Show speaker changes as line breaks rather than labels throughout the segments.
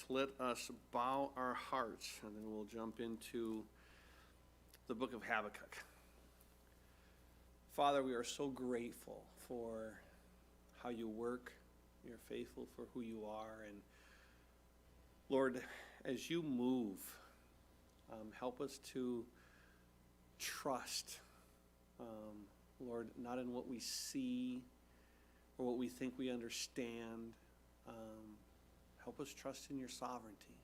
Let us bow our hearts, and then we'll jump into the book of Habakkuk. Father, we are so grateful for how you work. You're faithful for who you are. And Lord, as you move, help us to trust, Lord, not in what we see or what we think we understand. Help us trust in your sovereignty.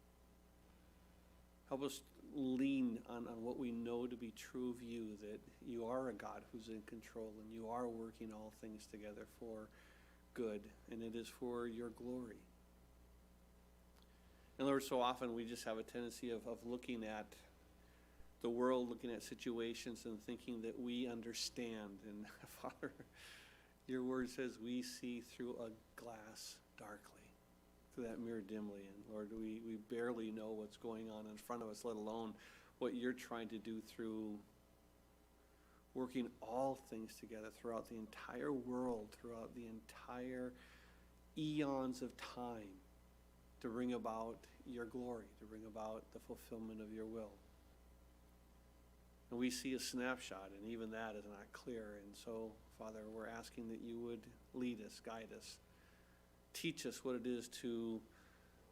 Help us lean on what we know to be true of you, that you are a God who's in control and you are working all things together for good, and it is for your glory. And Lord, so often we just have a tendency of looking at the world, looking at situations and thinking that we understand. And Father, your word says we see through a glass darkly, through that mirror dimly. And Lord, we barely know what's going on in front of us, let alone what you're trying to do through working all things together throughout the entire world, throughout the entire eons of time, to bring about your glory, to bring about the fulfillment of your will. And we see a snapshot, and even that is not clear. And so, Father, we're asking that you would lead us, guide us, teach us what it is to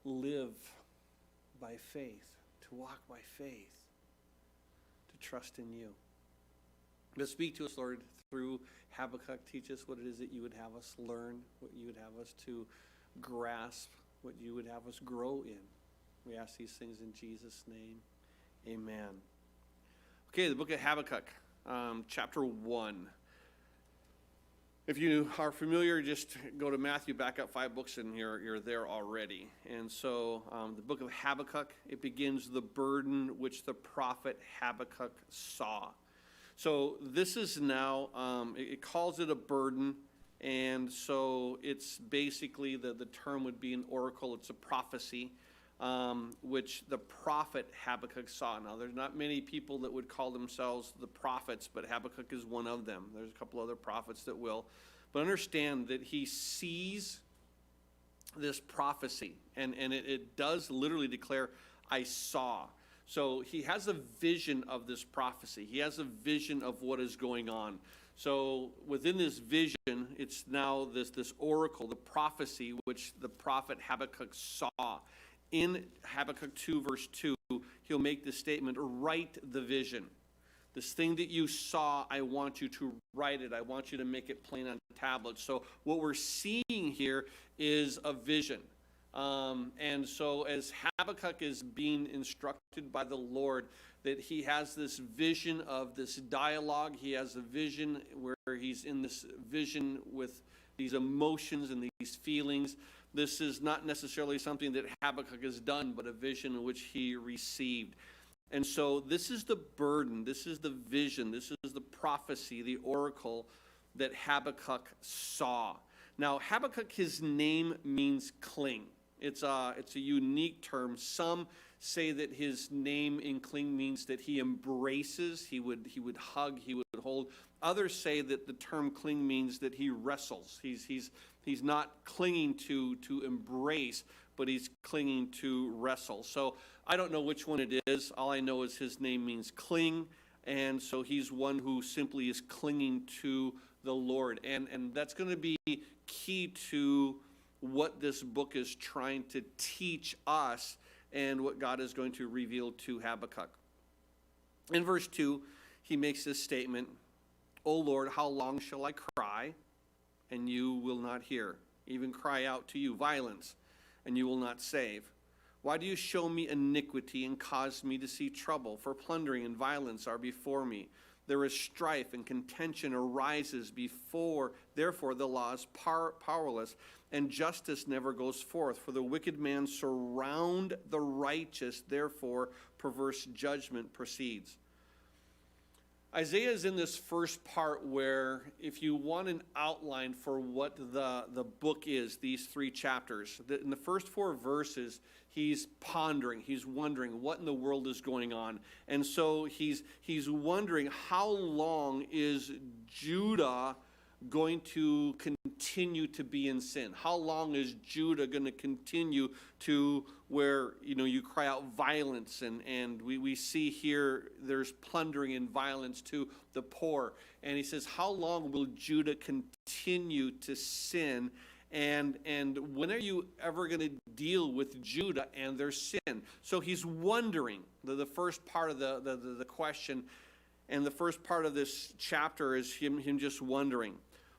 live by faith, to walk by faith, to trust in you. But speak to us, Lord, through Habakkuk. Teach us what it is that you would have us learn, what you would have us to grasp, what you would have us grow in. We ask these things in Jesus' name. Amen. Okay, the book of Habakkuk, chapter 1. If you are familiar, just go to Matthew, back up 5 books, and you're there already. And so the book of Habakkuk, it begins the burden which the prophet Habakkuk saw. So this is now, it calls it a burden, and so it's basically, the term would be an oracle. It's a prophecy, which the prophet Habakkuk saw. Now, there's not many people that would call themselves the prophets, but Habakkuk is one of them. There's a couple other prophets that will. But understand that he sees this prophecy, and it does literally declare, I saw. So he has a vision of this prophecy. He has a vision of what is going on. So within this vision, it's now this oracle, the prophecy, which the prophet Habakkuk saw. In Habakkuk 2, verse 2, he'll make this statement, write the vision. This thing that you saw, I want you to write it. I want you to make it plain on tablets. So what we're seeing here is a vision. And so as Habakkuk is being instructed by the Lord, that he has this vision of this dialogue. He has a vision where he's in this vision with these emotions and these feelings. This is not necessarily something that Habakkuk has done, but a vision in which he received. And so this is the burden, this is the vision, this is the prophecy, the oracle that Habakkuk saw. Now, Habakkuk, his name means cling. It's a unique term. Some say that his name in cling means that he embraces, he would hug, he would hold. Others say that the term cling means that he wrestles. He's not clinging to embrace, but he's clinging to wrestle. So I don't know which one it is. All I know is his name means cling, and so he's one who simply is clinging to the Lord. And that's going to be key to what this book is trying to teach us and what God is going to reveal to Habakkuk. In verse 2, he makes this statement, O Lord, how long shall I cry, and you will not hear? Even cry out to you violence, and you will not save. Why do you show me iniquity and cause me to see trouble? For plundering and violence are before me. There is strife and contention arises before. Therefore the law is powerless, and justice never goes forth. For the wicked man surround the righteous. Therefore perverse judgment proceeds. Isaiah is in this first part where, if you want an outline for what the book is, these 3 chapters, in the first 4 verses, he's pondering, he's wondering what in the world is going on. And so he's wondering, how long is Judah going to continue to be in sin? How long is Judah going to continue to where, you cry out violence, and we see here there's plundering and violence to the poor. And he says, how long will Judah continue to sin? And when are you ever going to deal with Judah and their sin? So he's wondering. The first part of the question and the first part of this chapter is him just wondering.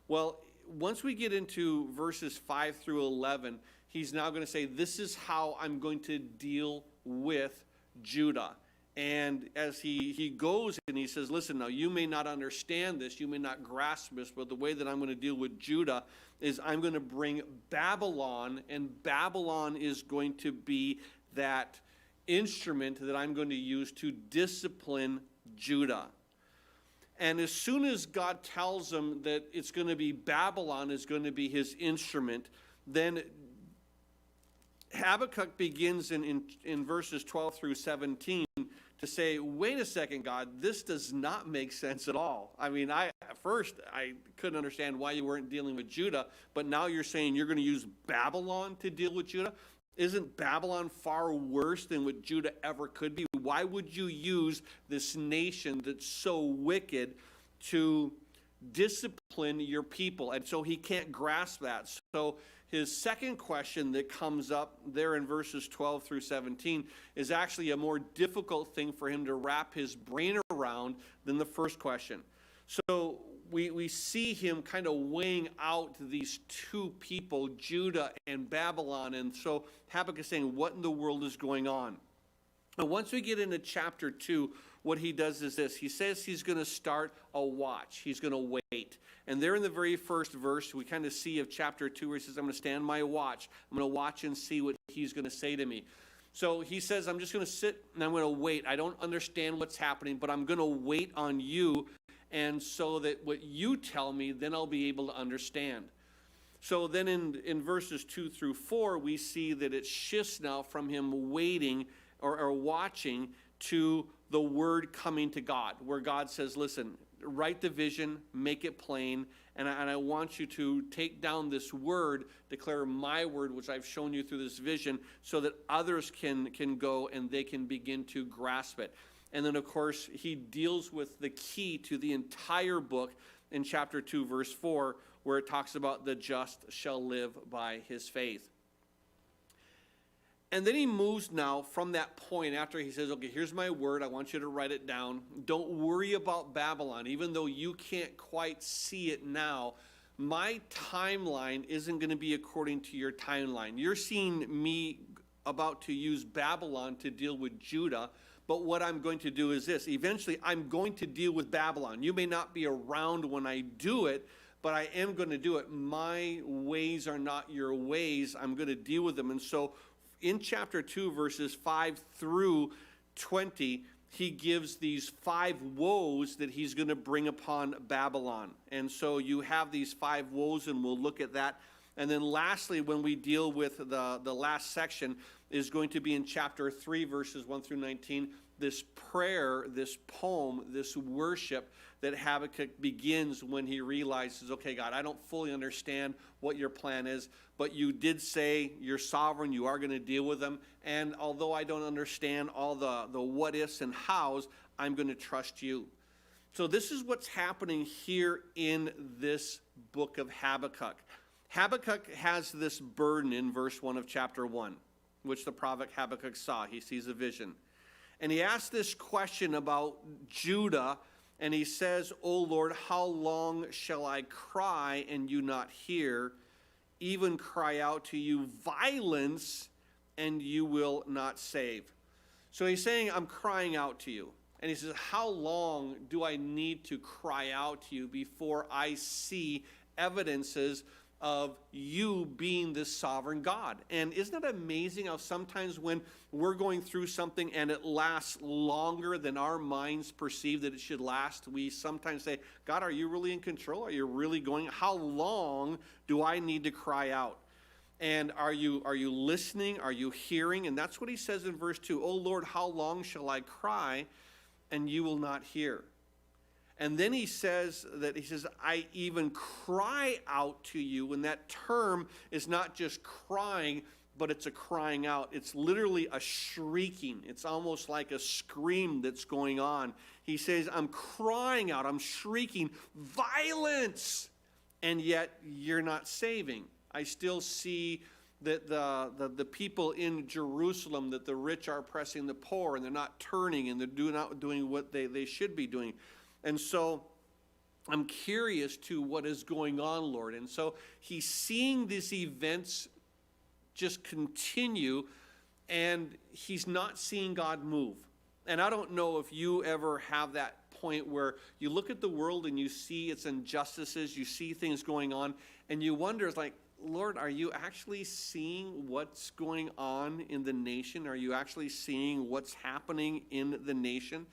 Well, once we get into verses 5 through 11, he's now going to say, this is how I'm going to deal with Judah. And as he goes and he says, listen, now you may not understand this, you may not grasp this, but the way that I'm going to deal with Judah is I'm going to bring Babylon, and Babylon is going to be that instrument that I'm going to use to discipline Judah. And as soon as God tells him that it's going to be Babylon is going to be his instrument, then Habakkuk begins in verses 12 through 17 to say, wait a second, God, this does not make sense at all. I mean, at first I couldn't understand why you weren't dealing with Judah, but now you're saying you're going to use Babylon to deal with Judah? Isn't Babylon far worse than what Judah ever could be? Why would you use this nation that's so wicked to discipline your people? And so he can't grasp that. So his second question that comes up there in verses 12 through 17 is actually a more difficult thing for him to wrap his brain around than the first question. So we see him kind of weighing out these two people, Judah and Babylon. And so Habakkuk is saying, what in the world is going on? And once we get into chapter 2, what he does is this. He says he's going to start a watch. He's going to wait. And there in the very first verse, we kind of see of chapter 2 where he says, I'm going to stand my watch. I'm going to watch and see what he's going to say to me. So he says, I'm just going to sit and I'm going to wait. I don't understand what's happening, but I'm going to wait on you. And so that what you tell me, then I'll be able to understand. So then in verses 2 through 4, we see that it shifts now from him waiting or watching to the word coming to God, where God says, listen, write the vision, make it plain, and I want you to take down this word, declare my word, which I've shown you through this vision, so that others can go and they can begin to grasp it. And then, of course, he deals with the key to the entire book in chapter 2, verse 4, where it talks about the just shall live by his faith. And then he moves now from that point after he says, okay, here's my word. I want you to write it down. Don't worry about Babylon. Even though you can't quite see it now, my timeline isn't going to be according to your timeline. You're seeing me about to use Babylon to deal with Judah. But what I'm going to do is this. Eventually, I'm going to deal with Babylon. You may not be around when I do it, but I am going to do it. My ways are not your ways. I'm going to deal with them. And so in chapter 2, verses 5 through 20, he gives these 5 woes that he's going to bring upon Babylon. And so you have these 5 woes, and we'll look at that. And then lastly, when we deal with the last section, is going to be in chapter 3, verses 1 through 19, this prayer, this poem, this worship that Habakkuk begins when he realizes, okay, God, I don't fully understand what your plan is, but you did say you're sovereign, you are going to deal with them, and although I don't understand all the what-ifs and hows, I'm going to trust you. So this is what's happening here in this book of Habakkuk. Habakkuk has this burden in verse 1 of chapter 1, which the prophet Habakkuk saw. He sees a vision. And he asks this question about Judah, and he says, O Lord, how long shall I cry and you not hear, even cry out to you violence, and you will not save? So he's saying, I'm crying out to you. And he says, how long do I need to cry out to you before I see evidences of you being this sovereign God? And isn't it amazing how sometimes when we're going through something and it lasts longer than our minds perceive that it should last, we sometimes say, God, are you really in control? Are you really going? How long do I need to cry out? And are you listening? Are you hearing? And that's what he says in verse 2. O Lord, how long shall I cry and you will not hear? And then he says, I even cry out to you. And that term is not just crying, but it's a crying out. It's literally a shrieking. It's almost like a scream that's going on. He says, I'm crying out, I'm shrieking, violence, and yet you're not saving. I still see that the people in Jerusalem, that the rich are oppressing the poor, and they're not turning, and they're not doing what they should be doing. And so I'm curious to what is going on, Lord. And so he's seeing these events just continue, and he's not seeing God move. And I don't know if you ever have that point where you look at the world and you see its injustices, you see things going on, and you wonder, it's like, Lord, are you actually seeing what's going on in the nation? Are you actually seeing what's happening in the nation?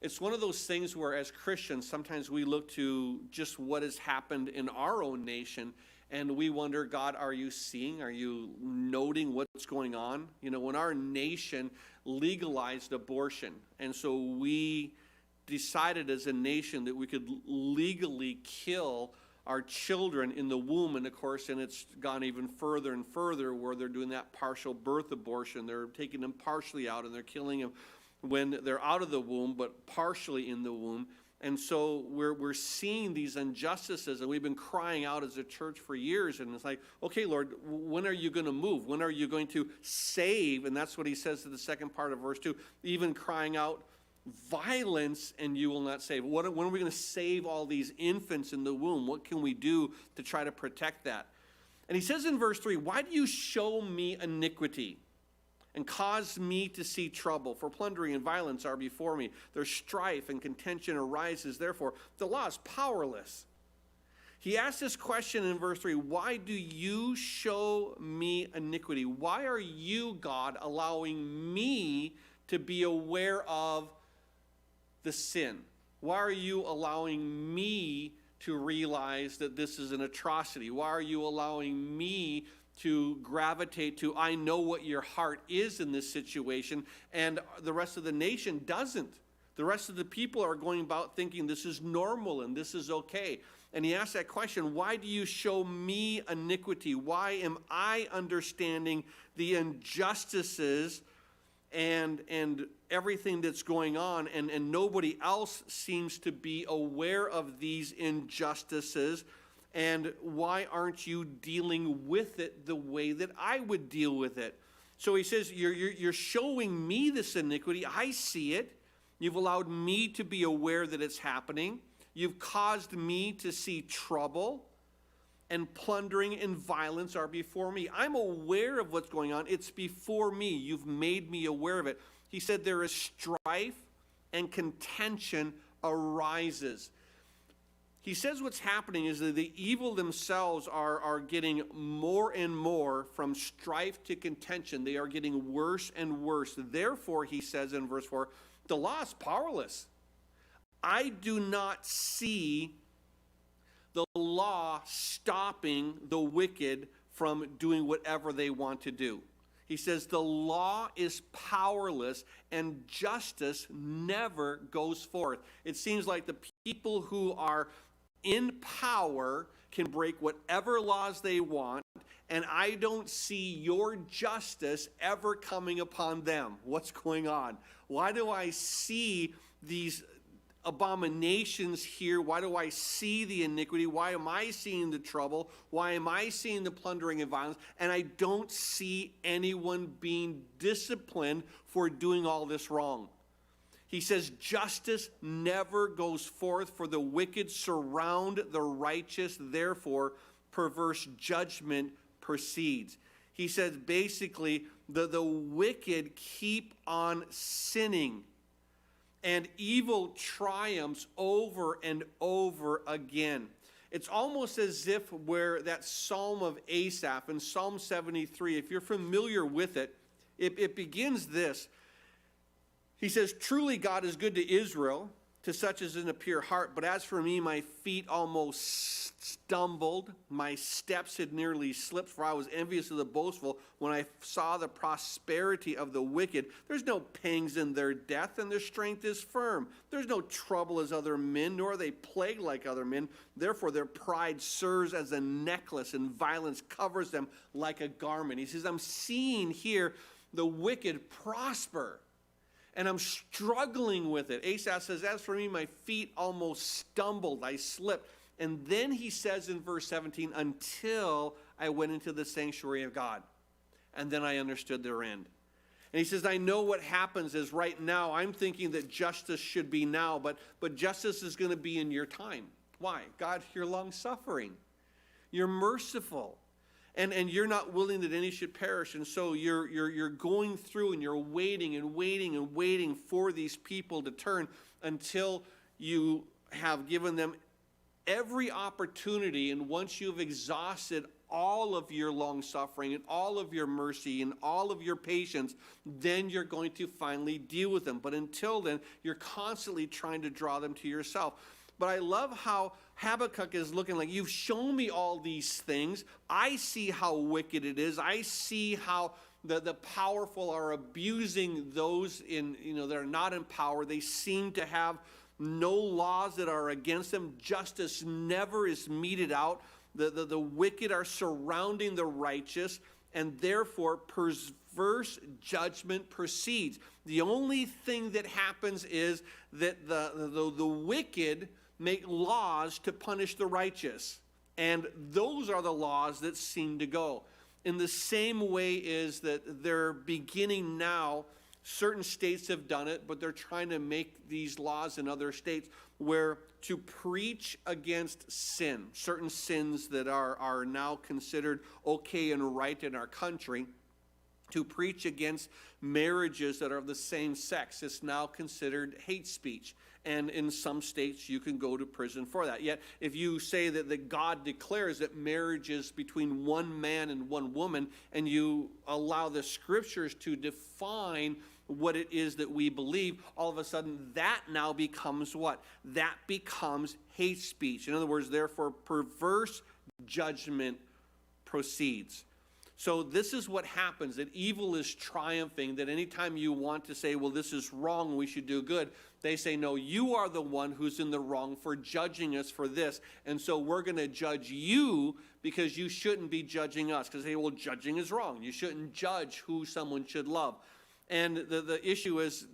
It's one of those things where as Christians, sometimes we look to just what has happened in our own nation, and we wonder, God, are you seeing? Are you noting what's going on? You know, when our nation legalized abortion, and so we decided as a nation that we could legally kill our children in the womb, and of course, and it's gone even further and further where they're doing that partial birth abortion. They're taking them partially out, and they're killing them when they're out of the womb, but partially in the womb. And so we're seeing these injustices, and we've been crying out as a church for years, and it's like, okay, Lord, when are you going to move? When are you going to save? And that's what he says to the second part of verse 2, even crying out, violence, and you will not save. When are we going to save all these infants in the womb? What can we do to try to protect that? And he says in verse 3, why do you show me iniquity and cause me to see trouble? For plundering and violence are before me. There's strife and contention arises. Therefore, the law is powerless. He asks this question in verse 3, why do you show me iniquity? Why are you, God, allowing me to be aware of the sin? Why are you allowing me to realize that this is an atrocity? Why are you allowing me to gravitate to, I know what your heart is in this situation, and the rest of the nation doesn't? The rest of the people are going about thinking this is normal and this is okay. And he asks that question, why do you show me iniquity? Why am I understanding the injustices and everything that's going on, and nobody else seems to be aware of these injustices? And why aren't you dealing with it the way that I would deal with it? So he says, you're showing me this iniquity. I see it. You've allowed me to be aware that it's happening. You've caused me to see trouble, and plundering and violence are before me. I'm aware of what's going on. It's before me. You've made me aware of it. He said there is strife and contention arises. He says what's happening is that the evil themselves are getting more and more from strife to contention. They are getting worse and worse. Therefore, he says in verse 4, the law is powerless. I do not see the law stopping the wicked from doing whatever they want to do. He says the law is powerless and justice never goes forth. It seems like the people who are in power can break whatever laws they want, and I don't see your justice ever coming upon them. What's going on? Why do I see these abominations here? Why do I see the iniquity? Why am I seeing the trouble? Why am I seeing the plundering and violence? And I don't see anyone being disciplined for doing all this wrong. He says justice never goes forth, for the wicked surround the righteous. Therefore, perverse judgment proceeds. He says basically the wicked keep on sinning, and evil triumphs over and over again. It's almost as if where that Psalm of Asaph in Psalm 73, if you're familiar with it, it begins this. He says, truly God is good to Israel, to such as in a pure heart. But as for me, my feet almost stumbled. My steps had nearly slipped, for I was envious of the boastful when I saw the prosperity of the wicked. There's no pangs in their death, and their strength is firm. There's no trouble as other men, nor are they plagued like other men. Therefore, their pride serves as a necklace, and violence covers them like a garment. He says, I'm seeing here the wicked prosper. And I'm struggling with it. Asaph says, as for me, my feet almost stumbled. I slipped. And then he says in verse 17, until I went into the sanctuary of God. And then I understood their end. And he says, I know what happens is right now, I'm thinking that justice should be now, but justice is going to be in your time. Why? God, you're long-suffering. You're merciful. And you're not willing that any should perish. And so you're going through and you're waiting and waiting and waiting for these people to turn until you have given them every opportunity. And once you've exhausted all of your long suffering and all of your mercy and all of your patience, then you're going to finally deal with them. But until then, you're constantly trying to draw them to yourself. But I love how Habakkuk is looking like, you've shown me all these things. I see how wicked it is. I see how the powerful are abusing those that are not in power. They seem to have no laws that are against them. Justice never is meted out. The wicked are surrounding the righteous, and therefore perverse judgment proceeds. The only thing that happens is that the wicked make laws to punish the righteous. And those are the laws that seem to go. In the same way is that they're beginning now, certain states have done it, but they're trying to make these laws in other states where to preach against sin, certain sins that are now considered okay and right in our country, to preach against marriages that are of the same sex is now considered hate speech. And in some states, you can go to prison for that. Yet, if you say that God declares that marriage is between one man and one woman, and you allow the scriptures to define what it is that we believe, all of a sudden that now becomes what? That becomes hate speech. In other words, therefore, perverse judgment proceeds. So this is what happens, that evil is triumphing, that anytime you want to say, well, this is wrong, we should do good, they say, no, you are the one who's in the wrong for judging us for this, and so we're going to judge you because you shouldn't be judging us. Because they say, well, judging is wrong. You shouldn't judge who someone should love. And the issue is,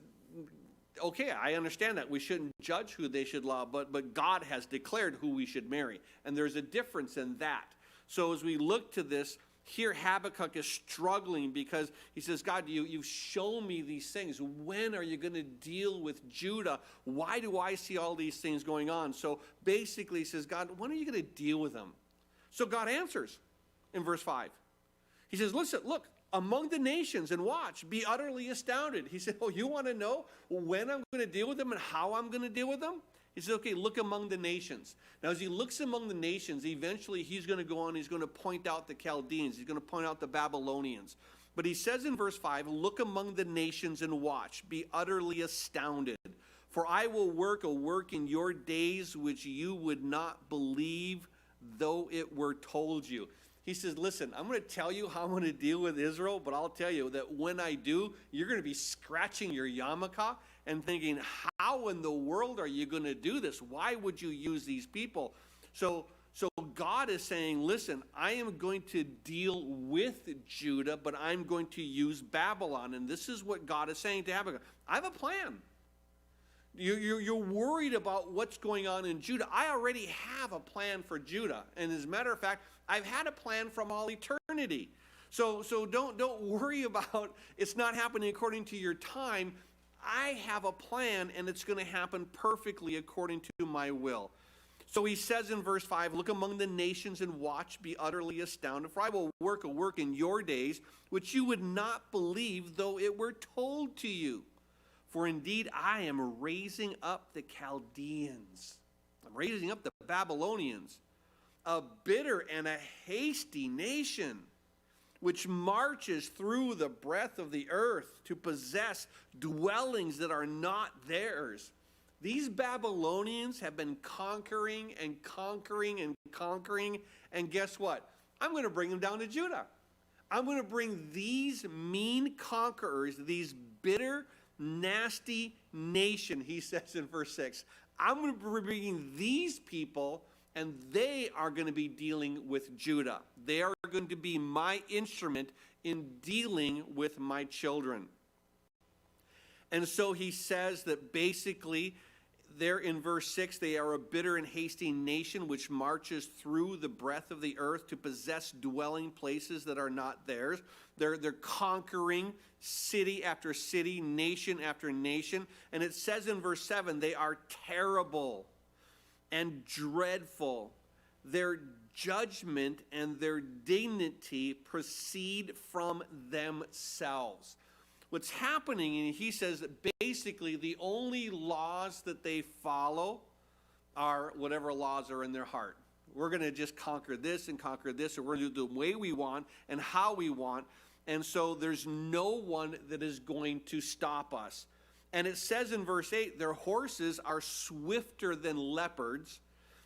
okay, I understand that. We shouldn't judge who they should love, but God has declared who we should marry. And there's a difference in that. So as we look to this, here Habakkuk is struggling because he says, God, you've shown me these things. When are you going to deal with Judah? Why do I see all these things going on? So basically he says, God, when are you going to deal with them? So God answers in verse 5. He says, listen, look, among the nations, and watch, be utterly astounded. He said, oh, you want to know when I'm going to deal with them and how I'm going to deal with them? He says, okay, look among the nations. Now, as he looks among the nations, eventually he's going to go on, he's going to point out the Chaldeans, he's going to point out the Babylonians. But he says in verse 5, look among the nations and watch, be utterly astounded. For I will work a work in your days which you would not believe, though it were told you. He says, listen, I'm going to tell you how I'm going to deal with Israel, but I'll tell you that when I do, you're going to be scratching your yarmulke and thinking, how in the world are you going to do this? Why would you use these people? So God is saying, listen, I am going to deal with Judah, but I'm going to use Babylon. And this is what God is saying to Habakkuk. I have a plan. You're worried about what's going on in Judah. I already have a plan for Judah. And as a matter of fact, I've had a plan from all eternity. So don't worry about it's not happening according to your time. I have a plan, and it's going to happen perfectly according to my will. So he says in verse 5, look among the nations and watch, be utterly astounded, for I will work a work in your days, which you would not believe, though it were told to you. For indeed, I am raising up the Chaldeans. I'm raising up the Babylonians, a bitter and a hasty nation, which marches through the breadth of the earth to possess dwellings that are not theirs. These Babylonians have been conquering and conquering and conquering, and guess what? I'm going to bring them down to Judah. I'm going to bring these mean conquerors, these bitter, nasty nation, he says in verse 6. I'm going to be bringing these people, and they are going to be dealing with Judah. They are going to be my instrument in dealing with my children. And so he says that basically, there in verse 6, they are a bitter and hasty nation which marches through the breadth of the earth to possess dwelling places that are not theirs. They're conquering city after city, nation after nation. And it says in verse 7, they are terrible and dreadful. Their judgment and their dignity proceed from themselves. What's happening, and he says that basically the only laws that they follow are whatever laws are in their heart. We're going to just conquer this, or we're going to do it the way we want and how we want. And so there's no one that is going to stop us. And it says in verse 8, their horses are swifter than leopards.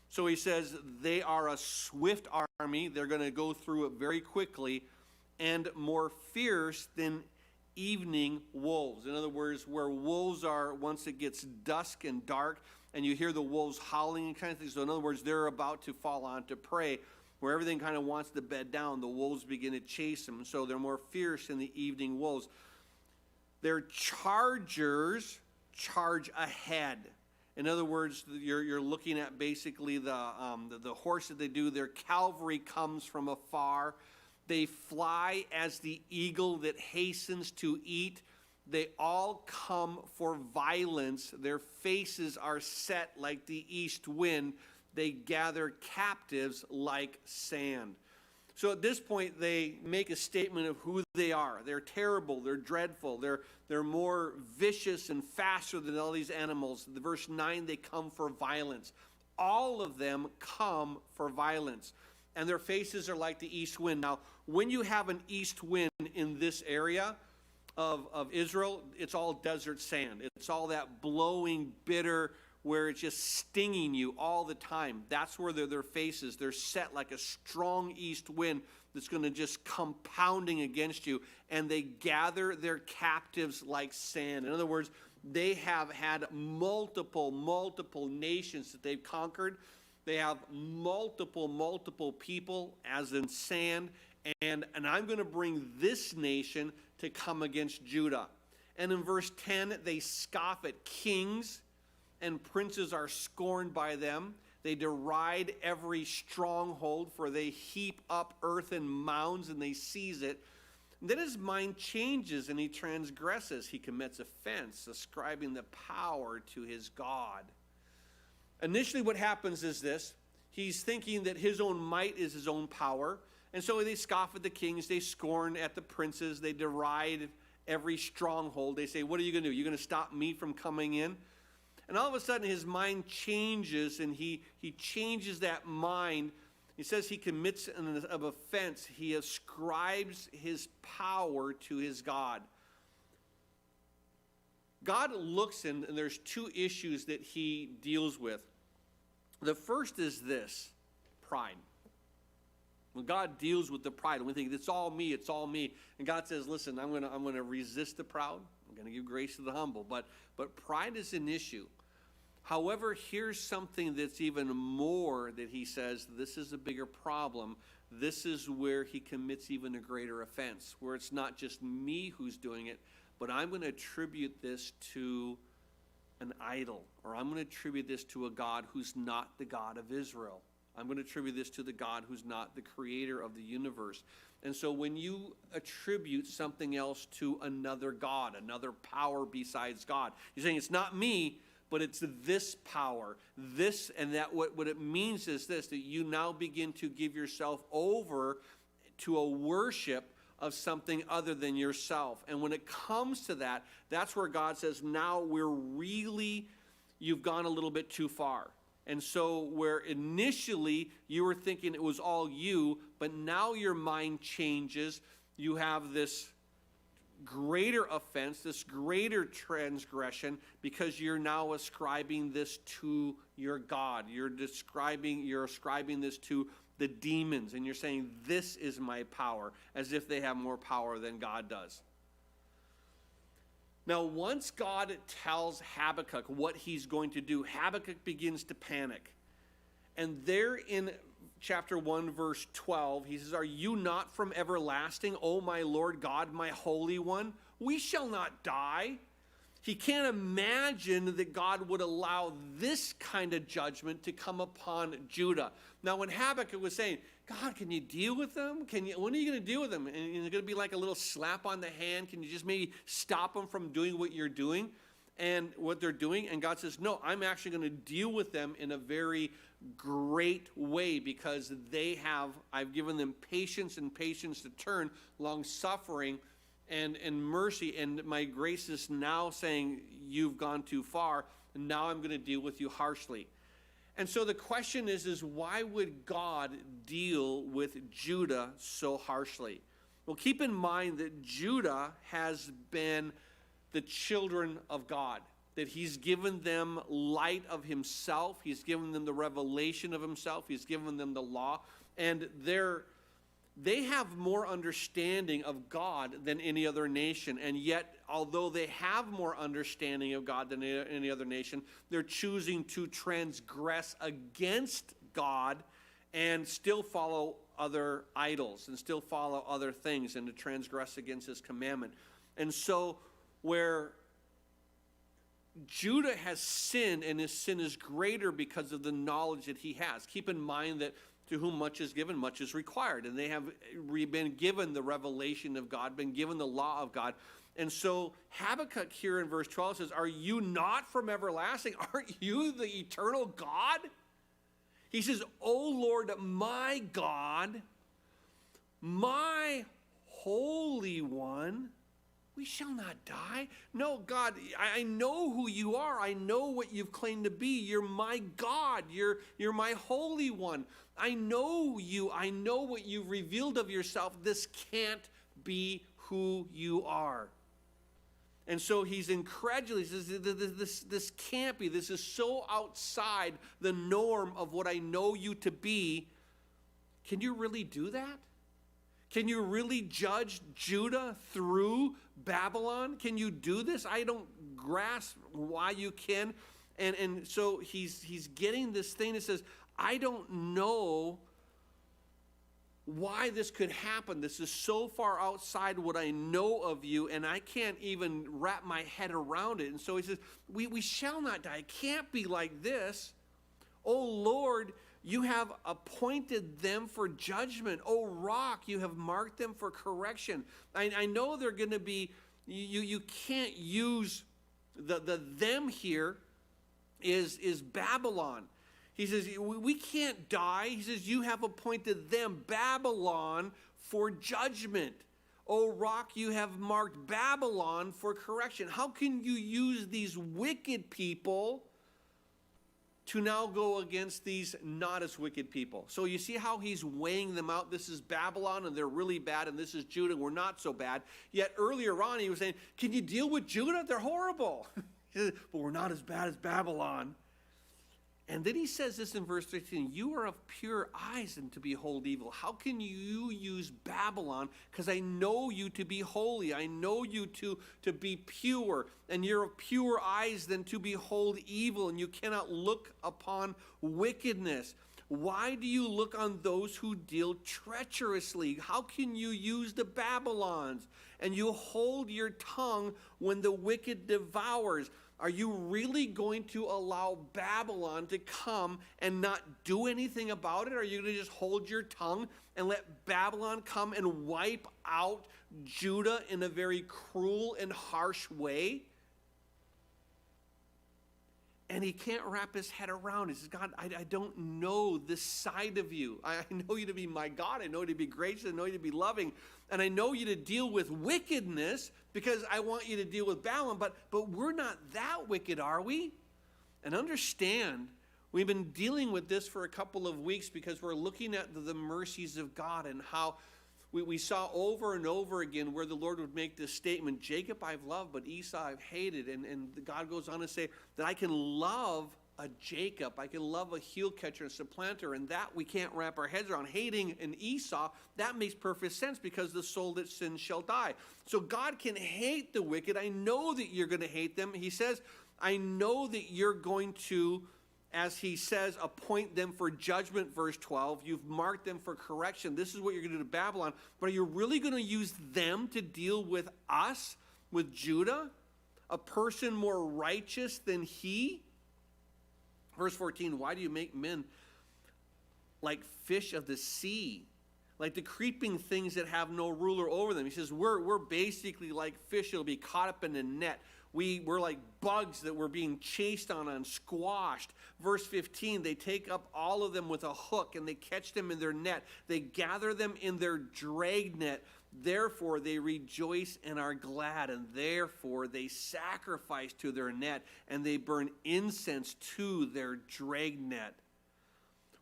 So he says they are a swift army. They're going to go through it very quickly, and more fierce than evening wolves. In other words, where wolves are once it gets dusk and dark and you hear the wolves howling and kind of things. So in other words, they're about to fall onto prey. Where everything kind of wants to bed down, the wolves begin to chase them. So they're more fierce than the evening wolves. Their chargers charge ahead. In other words, you're looking at basically the horse that they do. Their cavalry comes from afar. They fly as the eagle that hastens to eat. They all come for violence. Their faces are set like the east wind. They gather captives like sand. So at this point, they make a statement of who they are. They're terrible. They're dreadful. They're more vicious and faster than all these animals. The verse 9, they come for violence. All of them come for violence. And their faces are like the east wind. Now, when you have an east wind in this area of Israel, it's all desert sand. It's all that blowing, bitter, where it's just stinging you all the time. That's where their faces. They're set like a strong east wind that's going to just come pounding against you. And they gather their captives like sand. In other words, they have had multiple nations that they've conquered. They have multiple people as in sand. And I'm going to bring this nation to come against Judah. And in verse 10, they scoff at kings, and princes are scorned by them. They deride every stronghold, for they heap up earth in mounds, and they seize it. And then his mind changes, and he transgresses. He commits offense, ascribing the power to his God. Initially what happens is this. He's thinking that his own might is his own power. And so they scoff at the kings. They scorn at the princes. They deride every stronghold. They say, what are you going to do? You're going to stop me from coming in? And all of a sudden his mind changes, and he changes that mind. He says he commits an offense. He ascribes his power to his God. God looks in, and there's two issues that he deals with. The first is this, pride. When God deals with the pride, we think it's all me, and God says, listen, I'm going to resist the proud. I'm going to give grace to the humble. But pride is an issue. However, here's something that's even more that he says, this is a bigger problem. This is where he commits even a greater offense, where it's not just me who's doing it, but I'm going to attribute this to an idol, or I'm going to attribute this to a God who's not the God of Israel. I'm going to attribute this to the God who's not the creator of the universe. And so when you attribute something else to another God, another power besides God, you're saying it's not me, but it's this power, this and that. What it means is this, that you now begin to give yourself over to a worship of something other than yourself. And when it comes to that, that's where God says, now you've gone a little bit too far. And so where initially you were thinking it was all you, but now your mind changes. You have this greater offense, this greater transgression, because you're now ascribing this to your God. You're ascribing this to the demons, and you're saying, this is my power, as if they have more power than God does. Now, once God tells Habakkuk what he's going to do, Habakkuk begins to panic. And there in chapter 1, verse 12, he says, "Are you not from everlasting, O my Lord God, my Holy One? We shall not die." He can't imagine that God would allow this kind of judgment to come upon Judah. Now, when Habakkuk was saying, God, can you deal with them? When are you going to deal with them? And it's going to be like a little slap on the hand. Can you just maybe stop them from doing what you're doing and what they're doing? And God says, no, I'm actually going to deal with them in a very great way, because I've given them patience and patience to turn, long suffering and mercy, and my grace is now saying you've gone too far, and now I'm going to deal with you harshly. And so the question is why would God deal with Judah so harshly? Well, keep in mind that Judah has been the children of God, that he's given them light of himself, he's given them the revelation of himself, he's given them the law, and they have more understanding of God than any other nation. And yet, although they have more understanding of God than any other nation, they're choosing to transgress against God and still follow other idols and still follow other things and to transgress against his commandment. And so where Judah has sinned, and his sin is greater because of the knowledge that he has. Keep in mind that to whom much is given, much is required. And they have been given the revelation of God, been given the law of God. And so Habakkuk here in verse 12 says, are you not from everlasting? Aren't you the eternal God? He says, O Lord, my God, my Holy One, we shall not die. No, God, I know who you are. I know what you've claimed to be. You're my God. You're my Holy One. I know you. I know what you've revealed of yourself. This can't be who you are. And so he's incredulous. This can't be. This is so outside the norm of what I know you to be. Can you really do that? Can you really judge Judah through Babylon? Can you do this? I don't grasp why you can. And so he's getting this thing that says, I don't know why this could happen. This is so far outside what I know of you, and I can't even wrap my head around it. And so he says, we shall not die. It can't be like this. Oh Lord, you have appointed them for judgment. O rock, you have marked them for correction. I know they're going to be, you can't use the them here is Babylon. He says, we can't die. He says, you have appointed them, Babylon, for judgment. O rock, you have marked Babylon for correction. How can you use these wicked people to now go against these not as wicked people? So you see how he's weighing them out. This is Babylon, and they're really bad, and this is Judah, and we're not so bad. Yet earlier on, he was saying, can you deal with Judah? They're horrible. He says, but we're not as bad as Babylon. And then he says this in verse 13, you are of pure eyes and to behold evil. How can you use Babylon? Because I know you to be holy. I know you to be pure. And you're of pure eyes than to behold evil. And you cannot look upon wickedness. Why do you look on those who deal treacherously? How can you use the Babylons? And you hold your tongue when the wicked devours. Are you really going to allow Babylon to come and not do anything about it? Are you going to just hold your tongue and let Babylon come and wipe out Judah in a very cruel and harsh way? And he can't wrap his head around it. He says, God, I don't know this side of you. I know you to be my God. I know you to be gracious. I know you to be loving. And I know you to deal with wickedness because I want you to deal with Babylon. But we're not that wicked, are we? And understand, we've been dealing with this for a couple of weeks because we're looking at the mercies of God and how we saw over and over again where the Lord would make this statement, Jacob I've loved, but Esau I've hated. And God goes on to say that I can love a Jacob, I can love a heel catcher, a supplanter, and that we can't wrap our heads around. Hating an Esau, that makes perfect sense because the soul that sins shall die. So God can hate the wicked. I know that you're going to hate them. He says, I know that you're going to, as he says, appoint them for judgment, verse 12. You've marked them for correction. This is what you're going to do to Babylon. But are you really going to use them to deal with us, with Judah? A person more righteous than he? Verse 14, why do you make men like fish of the sea, like the creeping things that have no ruler over them? He says, we're basically like fish that will be caught up in a net. We're like bugs that were being chased on, squashed. Verse 15, they take up all of them with a hook, and they catch them in their net. They gather them in their dragnet. Therefore they rejoice and are glad, and therefore they sacrifice to their net, and they burn incense to their dragnet.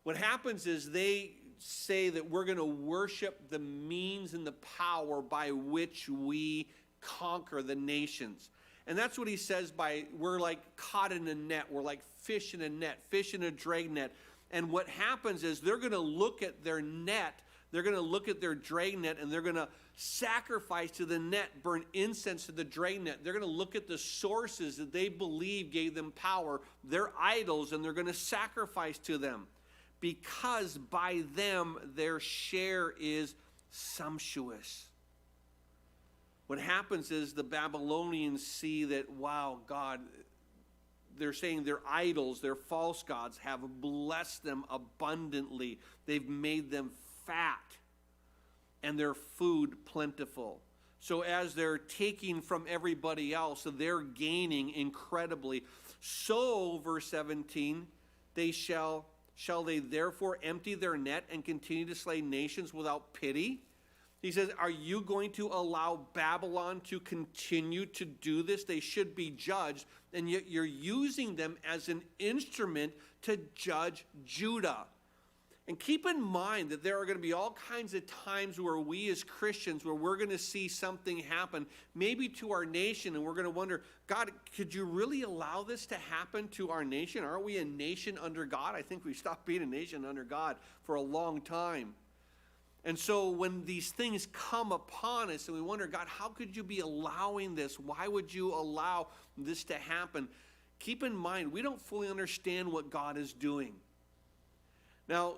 What happens is they say that we're going to worship the means and the power by which we conquer the nations. And that's what he says by we're like caught in a net. We're like fish in a net, fish in a dragnet. And what happens is they're going to look at their net, they're going to look at their dragnet, and they're going to sacrifice to the net, burn incense to the dragnet. They're going to look at the sources that they believe gave them power, their idols, and they're going to sacrifice to them because by them their share is sumptuous. What happens is the Babylonians see that, wow, God, they're saying their idols, their false gods have blessed them abundantly. They've made them fat and their food plentiful. So as they're taking from everybody else, so they're gaining incredibly. So, verse 17, shall they therefore empty their net and continue to slay nations without pity? He says, are you going to allow Babylon to continue to do this? They should be judged, and yet you're using them as an instrument to judge Judah. And keep in mind that there are going to be all kinds of times where we as Christians, where we're going to see something happen, maybe to our nation, and we're going to wonder, God, could you really allow this to happen to our nation? Aren't we a nation under God? I think we've stopped being a nation under God for a long time. And so when these things come upon us and we wonder, God, how could you be allowing this? Why would you allow this to happen? Keep in mind, we don't fully understand what God is doing. Now,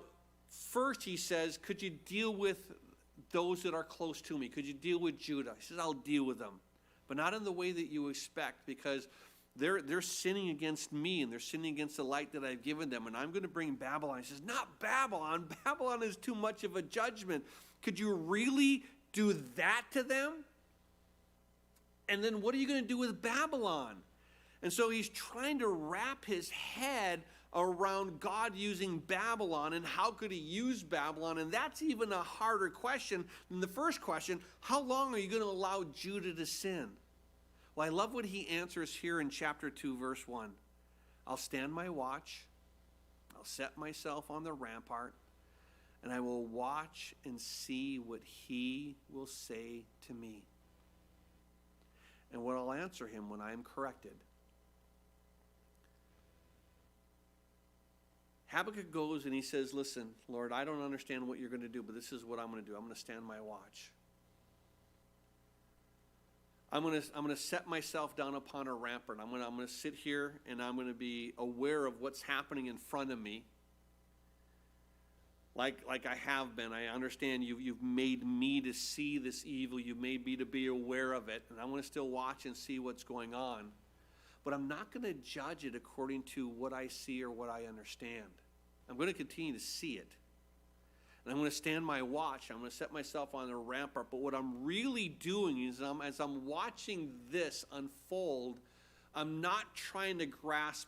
first he says, could you deal with those that are close to me? Could you deal with Judah? He says, I'll deal with them, but not in the way that you expect, because they're sinning against me, and they're sinning against the light that I've given them, and I'm going to bring Babylon. He says, not Babylon. Babylon is too much of a judgment. Could you really do that to them? And then what are you going to do with Babylon? And so he's trying to wrap his head around God using Babylon, and how could he use Babylon? And that's even a harder question than the first question. How long are you going to allow Judah to sin? Well, I love what he answers here in chapter 2, verse 1. I'll stand my watch, I'll set myself on the rampart, and I will watch and see what he will say to me, and what I'll answer him when I am corrected. Habakkuk goes and he says, listen, Lord, I don't understand what you're going to do, but this is what I'm going to do. I'm going to stand my watch. I'm going to set myself down upon a rampart. I'm going to sit here, and I'm going to be aware of what's happening in front of me. Like I have been. I understand you've made me to see this evil. You've made me to be aware of it, and I'm going to still watch and see what's going on. But I'm not going to judge it according to what I see or what I understand. I'm going to continue to see it. And I'm going to stand my watch. I'm going to set myself on the rampart. But what I'm really doing is, as I'm watching this unfold, I'm not trying to grasp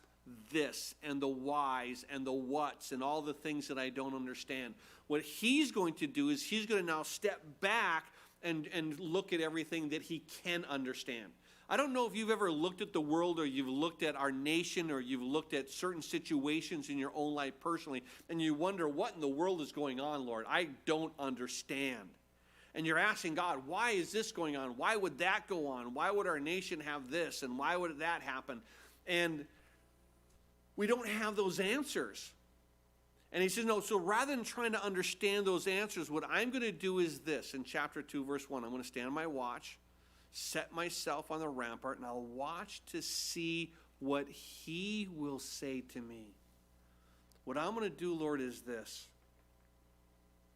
this and the whys and the whats and all the things that I don't understand. What he's going to do is he's going to now step back and look at everything that he can understand. I don't know if you've ever looked at the world, or you've looked at our nation, or you've looked at certain situations in your own life personally, and you wonder, what in the world is going on, Lord? I don't understand. And you're asking God, why is this going on? Why would that go on? Why would our nation have this? And why would that happen? And we don't have those answers. And he says, no, so rather than trying to understand those answers, what I'm going to do is this. In chapter 2, verse 1, I'm going to stand on my watch, set myself on the rampart, and I'll watch to see what he will say to me. What I'm going to do, Lord, is this.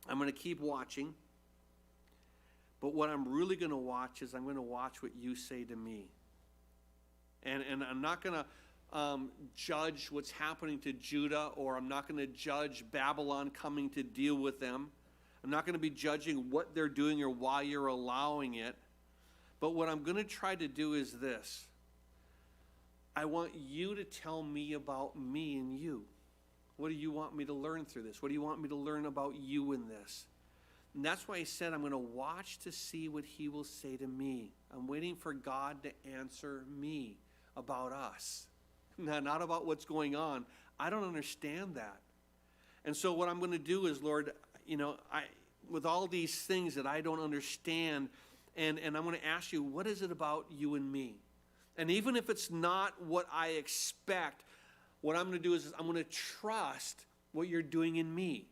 I'm going to keep watching. But what I'm really going to watch is I'm going to watch what you say to me. And I'm not going to judge what's happening to Judah, or I'm not going to judge Babylon coming to deal with them. I'm not going to be judging what they're doing or why you're allowing it. But what I'm going to try to do is this. I want you to tell me about me and you. What do you want me to learn through this? What do you want me to learn about you in this? And that's why he said, I'm going to watch to see what he will say to me. I'm waiting for God to answer me about us. Not about what's going on. I don't understand that. And so what I'm going to do is, Lord, with all these things that I don't understand, and I'm going to ask you, what is it about you and me? And even if it's not what I expect, what I'm going to do is I'm going to trust what you're doing in me.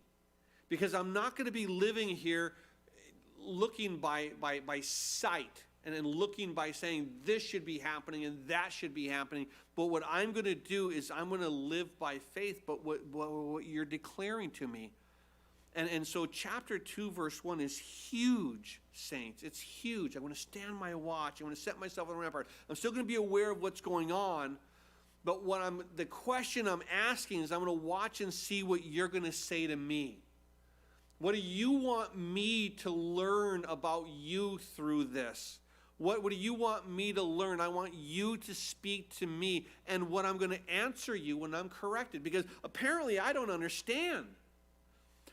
Because I'm not going to be living here looking by sight and then looking by saying this should be happening and that should be happening. But what I'm going to do is I'm going to live by faith, but what you're declaring to me. And so chapter 2, verse 1 is huge, saints. It's huge. I'm going to stand my watch. I'm going to set myself on the rampart. I'm still going to be aware of what's going on. But the question I'm asking is I'm going to watch and see what you're going to say to me. What do you want me to learn about you through this? What do you want me to learn? I want you to speak to me, and what I'm going to answer you when I'm corrected, because apparently I don't understand.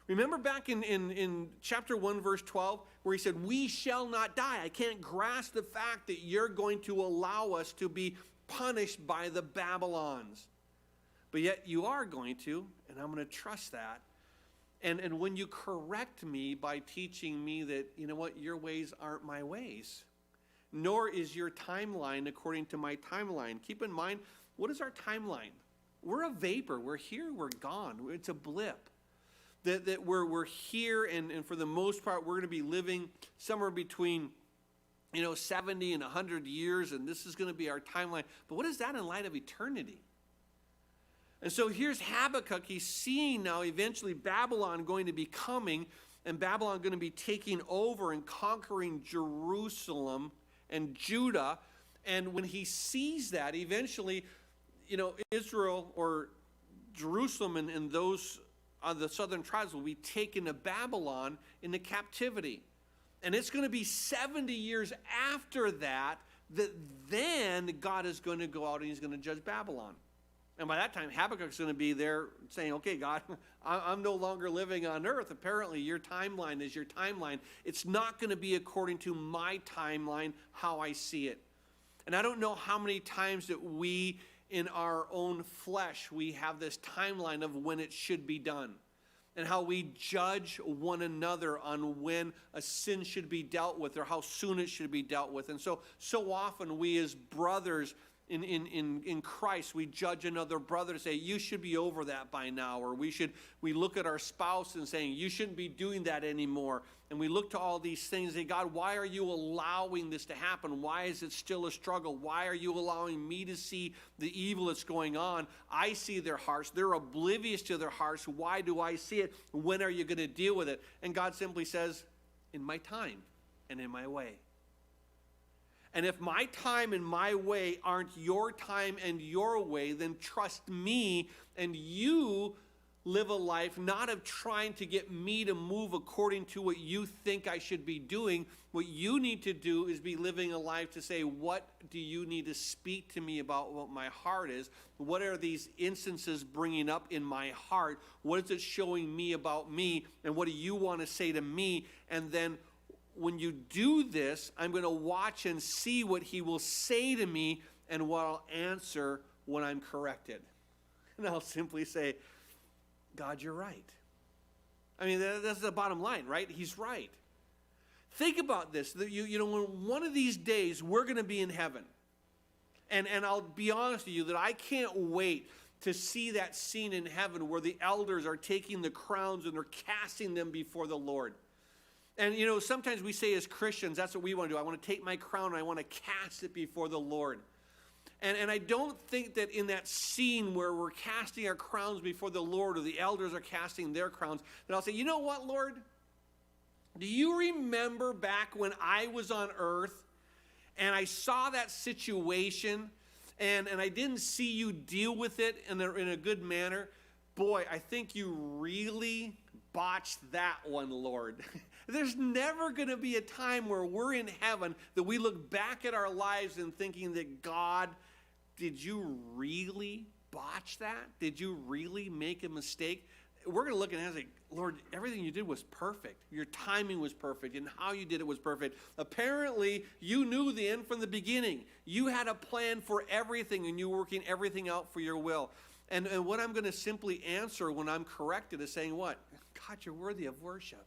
Remember back in chapter 1, verse 12, where he said, we shall not die. I can't grasp the fact that you're going to allow us to be punished by the Babylons. But yet you are going to, and I'm going to trust that. And when you correct me by teaching me that, you know what, your ways aren't my ways, nor is your timeline according to my timeline. Keep in mind, what is our timeline? We're a vapor. We're here, we're gone. It's a blip. That we're here, and for the most part, we're going to be living somewhere between 70 and 100 years, and this is going to be our timeline. But what is that in light of eternity? And so here's Habakkuk. He's seeing now eventually Babylon going to be coming, and Babylon going to be taking over and conquering Jerusalem and Judah. And when he sees that, eventually, Israel or Jerusalem and those the southern tribes will be taken to Babylon into captivity. And it's going to be 70 years after that then God is going to go out and he's going to judge Babylon. And by that time, Habakkuk's going to be there saying, okay, God, I'm no longer living on earth. Apparently, your timeline is your timeline. It's not going to be according to my timeline, how I see it. And I don't know how many times that we, in our own flesh, we have this timeline of when it should be done. And how we judge one another on when a sin should be dealt with or how soon it should be dealt with. And so often we as brothers in Christ, we judge another brother to say, you should be over that by now. Or we look at our spouse and saying, you shouldn't be doing that anymore. And we look to all these things and say, God, why are you allowing this to happen? Why is it still a struggle? Why are you allowing me to see the evil that's going on? I see their hearts. They're oblivious to their hearts. Why do I see it? When are you going to deal with it? And God simply says, in my time and in my way. And if my time and my way aren't your time and your way, then trust me, and you live a life not of trying to get me to move according to what you think I should be doing. What you need to do is be living a life to say, what do you need to speak to me about what my heart is? What are these instances bringing up in my heart? What is it showing me about me? And what do you want to say to me? And then when you do this, I'm going to watch and see what he will say to me and what I'll answer when I'm corrected. And I'll simply say, God, you're right. I mean, that's the bottom line, right? He's right. Think about this. When one of these days we're going to be in heaven. And I'll be honest with you that I can't wait to see that scene in heaven where the elders are taking the crowns and they're casting them before the Lord. And, sometimes we say as Christians, that's what we want to do. I want to take my crown and I want to cast it before the Lord. And I don't think that in that scene where we're casting our crowns before the Lord, or the elders are casting their crowns, that I'll say, you know what, Lord? Do you remember back when I was on earth and I saw that situation and I didn't see you deal with it in a good manner? Boy, I think you really botched that one, Lord. There's never going to be a time where we're in heaven that we look back at our lives and thinking that, God, did you really botch that? Did you really make a mistake? We're going to look at it and say, Lord, everything you did was perfect. Your timing was perfect, and how you did it was perfect. Apparently, you knew the end from the beginning. You had a plan for everything, and you were working everything out for your will. And what I'm going to simply answer when I'm corrected is saying what? God, you're worthy of worship.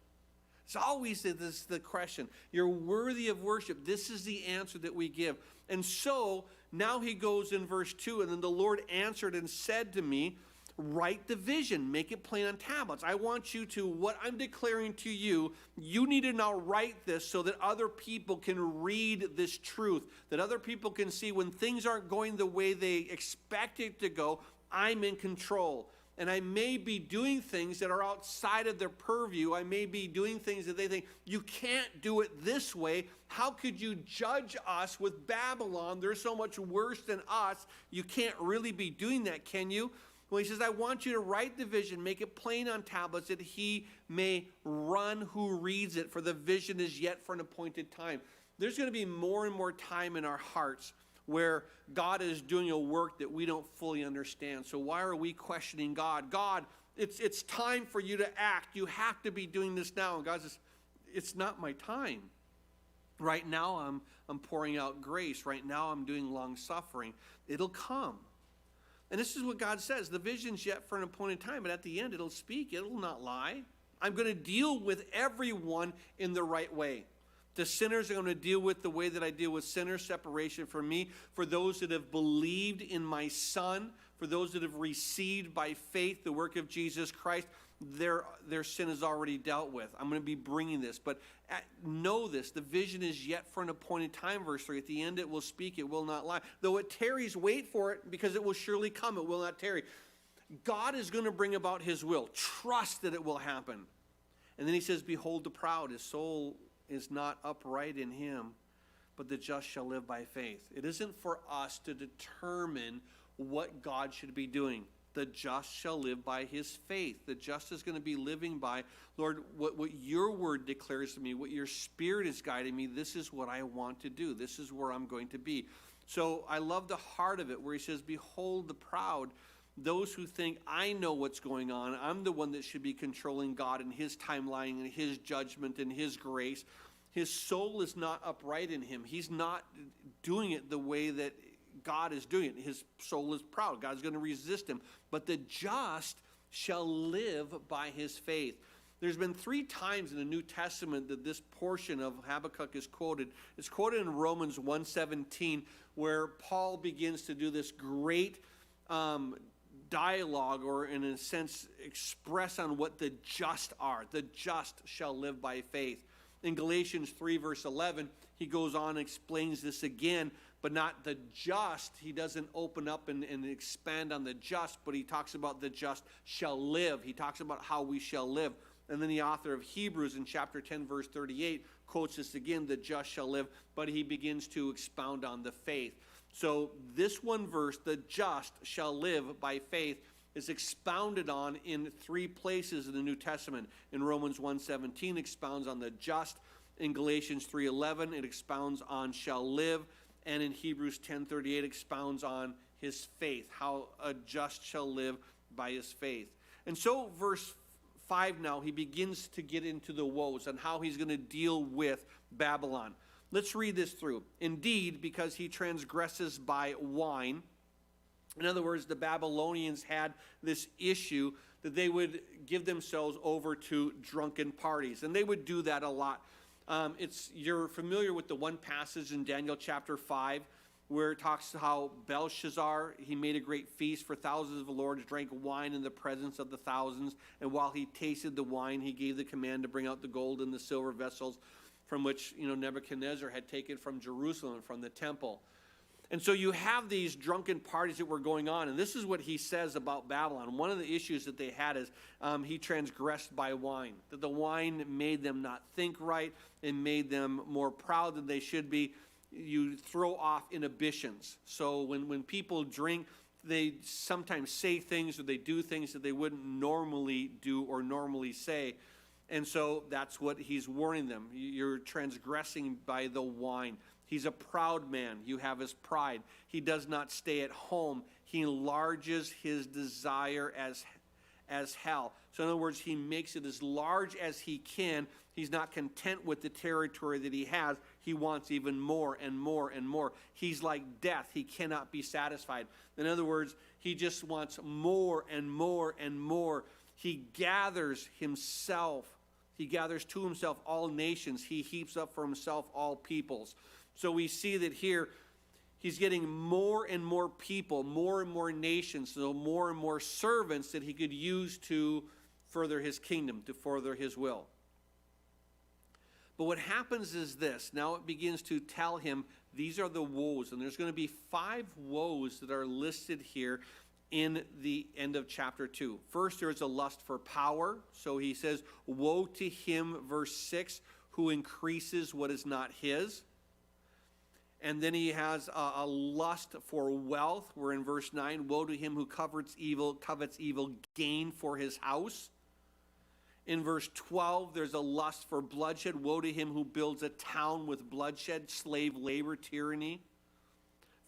It's always the question. You're worthy of worship. This is the answer that we give. And so, now he goes in verse 2, and then the Lord answered and said to me, write the vision, make it plain on tablets. I want you to, what I'm declaring to you, you need to now write this so that other people can read this truth, that other people can see when things aren't going the way they expect it to go, I'm in control. And I may be doing things that are outside of their purview. I may be doing things that they think, you can't do it this way. How could you judge us with Babylon? They're so much worse than us. You can't really be doing that, can you? Well, he says, I want you to write the vision, make it plain on tablets, that he may run who reads it, for the vision is yet for an appointed time. There's going to be more and more time in our hearts where God is doing a work that we don't fully understand. So why are we questioning God? God, it's time for you to act. You have to be doing this now. And God says, it's not my time. Right now I'm pouring out grace. Right now I'm doing long suffering. It'll come. And this is what God says. The vision's yet for an appointed time, but at the end it'll speak. It'll not lie. I'm going to deal with everyone in the right way. The sinners are going to deal with the way that I deal with sinners, separation from me. For those that have believed in my Son, for those that have received by faith the work of Jesus Christ, their sin is already dealt with. I'm going to be bringing this. But know this, the vision is yet for an appointed time, verse 3. At the end it will speak, it will not lie. Though it tarries, wait for it, because it will surely come, it will not tarry. God is going to bring about his will. Trust that it will happen. And then he says, behold the proud, his soul is not upright in him, but the just shall live by faith. It isn't for us to determine what God should be doing. The just shall live by his faith. The just is going to be living by, Lord, what your word declares to me, what your spirit is guiding me, this is what I want to do. This is where I'm going to be. So I love the heart of it where he says, behold the proud, those who think I know what's going on. I'm the one that should be controlling God and his timeline and his judgment and his grace. His soul is not upright in him. He's not doing it the way that God is doing it. His soul is proud. God's going to resist him. But the just shall live by his faith. There's been 3 times in the New Testament that this portion of Habakkuk is quoted. It's quoted in Romans 1:17, where Paul begins to do this great dialogue, or in a sense express on what the just are. The just shall live by faith. In Galatians 3 verse 11, he goes on and explains this again, but not the just. He doesn't open up and expand on the just, but he talks about the just shall live. He talks about how we shall live. And then the author of Hebrews in chapter 10 verse 38 quotes this again, the just shall live, but he begins to expound on the faith. So this one verse, the just shall live by faith, is expounded on in 3 places in the New Testament. In Romans 1:17, expounds on the just. In Galatians 3:11, it expounds on shall live. And in Hebrews 10:38, expounds on his faith, how a just shall live by his faith. And so verse 5 now, he begins to get into the woes and how he's going to deal with Babylon. Let's read this through. Indeed, because he transgresses by wine. In other words, the Babylonians had this issue that they would give themselves over to drunken parties. And they would do that a lot. You're familiar with the one passage in Daniel chapter 5 where it talks how Belshazzar, he made a great feast for thousands of the lords, drank wine in the presence of the thousands, and while he tasted the wine, he gave the command to bring out the gold and the silver vessels from which, Nebuchadnezzar had taken from Jerusalem, from the temple. And so you have these drunken parties that were going on, and this is what he says about Babylon. One of the issues that they had is he transgressed by wine, that the wine made them not think right and made them more proud than they should be. You throw off inhibitions. So when people drink, they sometimes say things or they do things that they wouldn't normally do or normally say. And so that's what he's warning them. You're transgressing by the wine. He's a proud man. You have his pride. He does not stay at home. He enlarges his desire as hell. So in other words, he makes it as large as he can. He's not content with the territory that he has. He wants even more and more and more. He's like death. He cannot be satisfied. In other words, he just wants more and more and more. He gathers himself. He gathers to himself all nations. He heaps up for himself all peoples. So we see that here he's getting more and more people, more and more nations, so more and more servants that he could use to further his kingdom, to further his will. But what happens is this. Now it begins to tell him these are the woes. And there's going to be 5 woes that are listed here in the end of chapter 2. First, there's a lust for power. So he says, woe to him, verse 6, who increases what is not his. And then he has a lust for wealth. We're in verse 9. Woe to him who covets evil gain for his house. In verse 12, there's a lust for bloodshed. Woe to him who builds a town with bloodshed, slave labor, tyranny.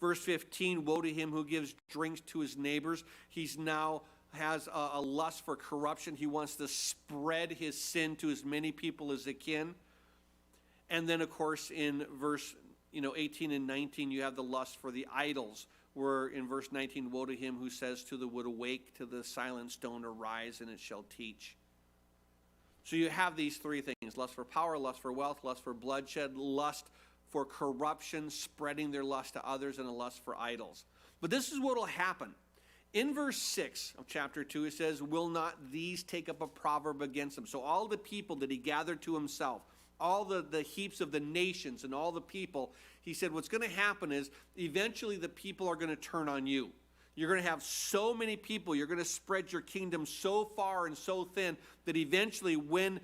Verse 15, woe to him who gives drinks to his neighbors. He's now has a lust for corruption. He wants to spread his sin to as many people as he can. And then, of course, in verse 18 and 19, you have the lust for the idols, where in verse 19, woe to him who says to the wood, awake, to the silent stone, arise, and it shall teach. So you have these 3 things: lust for power, lust for wealth, lust for bloodshed, lust for corruption, spreading their lust to others, and a lust for idols. But this is what will happen. In verse 6 of chapter 2, it says, will not these take up a proverb against him? So all the people that he gathered to himself, all the heaps of the nations and all the people, he said what's going to happen is eventually the people are going to turn on you. You're going to have so many people, you're going to spread your kingdom so far and so thin that eventually when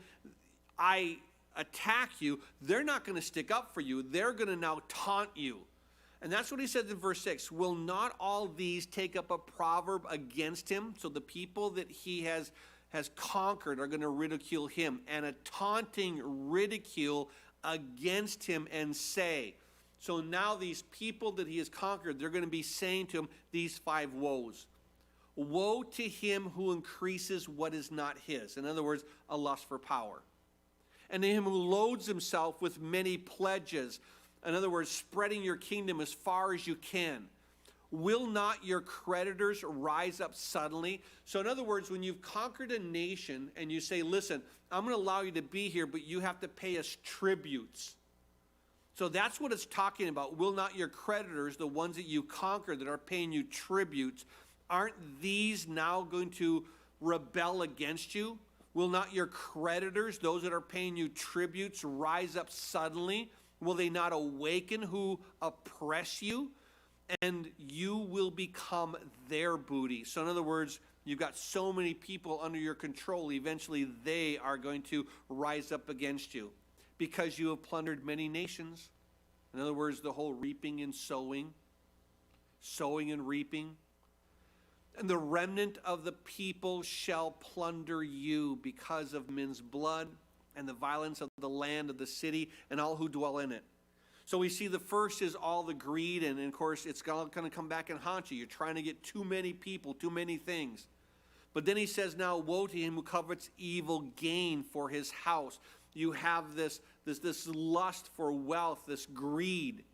I attack you, they're not going to stick up for you. They're going to now taunt you. And that's what he says in verse 6. Will not all these take up a proverb against him? So the people that he has conquered are going to ridicule him, and a taunting ridicule against him and say. So now these people that he has conquered, they're going to be saying to him these 5 woes. Woe to him who increases what is not his. In other words, a lust for power. And to him who loads himself with many pledges. In other words, spreading your kingdom as far as you can. Will not your creditors rise up suddenly? So in other words, when you've conquered a nation and you say, listen, I'm going to allow you to be here, but you have to pay us tributes. So that's what it's talking about. Will not your creditors, the ones that you conquered that are paying you tributes, aren't these now going to rebel against you? Will not your creditors, those that are paying you tributes, rise up suddenly? Will they not awaken who oppress you? And you will become their booty. So in other words, you've got so many people under your control, eventually they are going to rise up against you because you have plundered many nations. In other words, the whole reaping and sowing and reaping. And the remnant of the people shall plunder you because of men's blood and the violence of the land of the city and all who dwell in it. So we see the first is all the greed, and of course it's going to come back and haunt you. You're trying to get too many people, too many things. But then he says, now woe to him who covets evil gain for his house. You have this lust for wealth, this greed.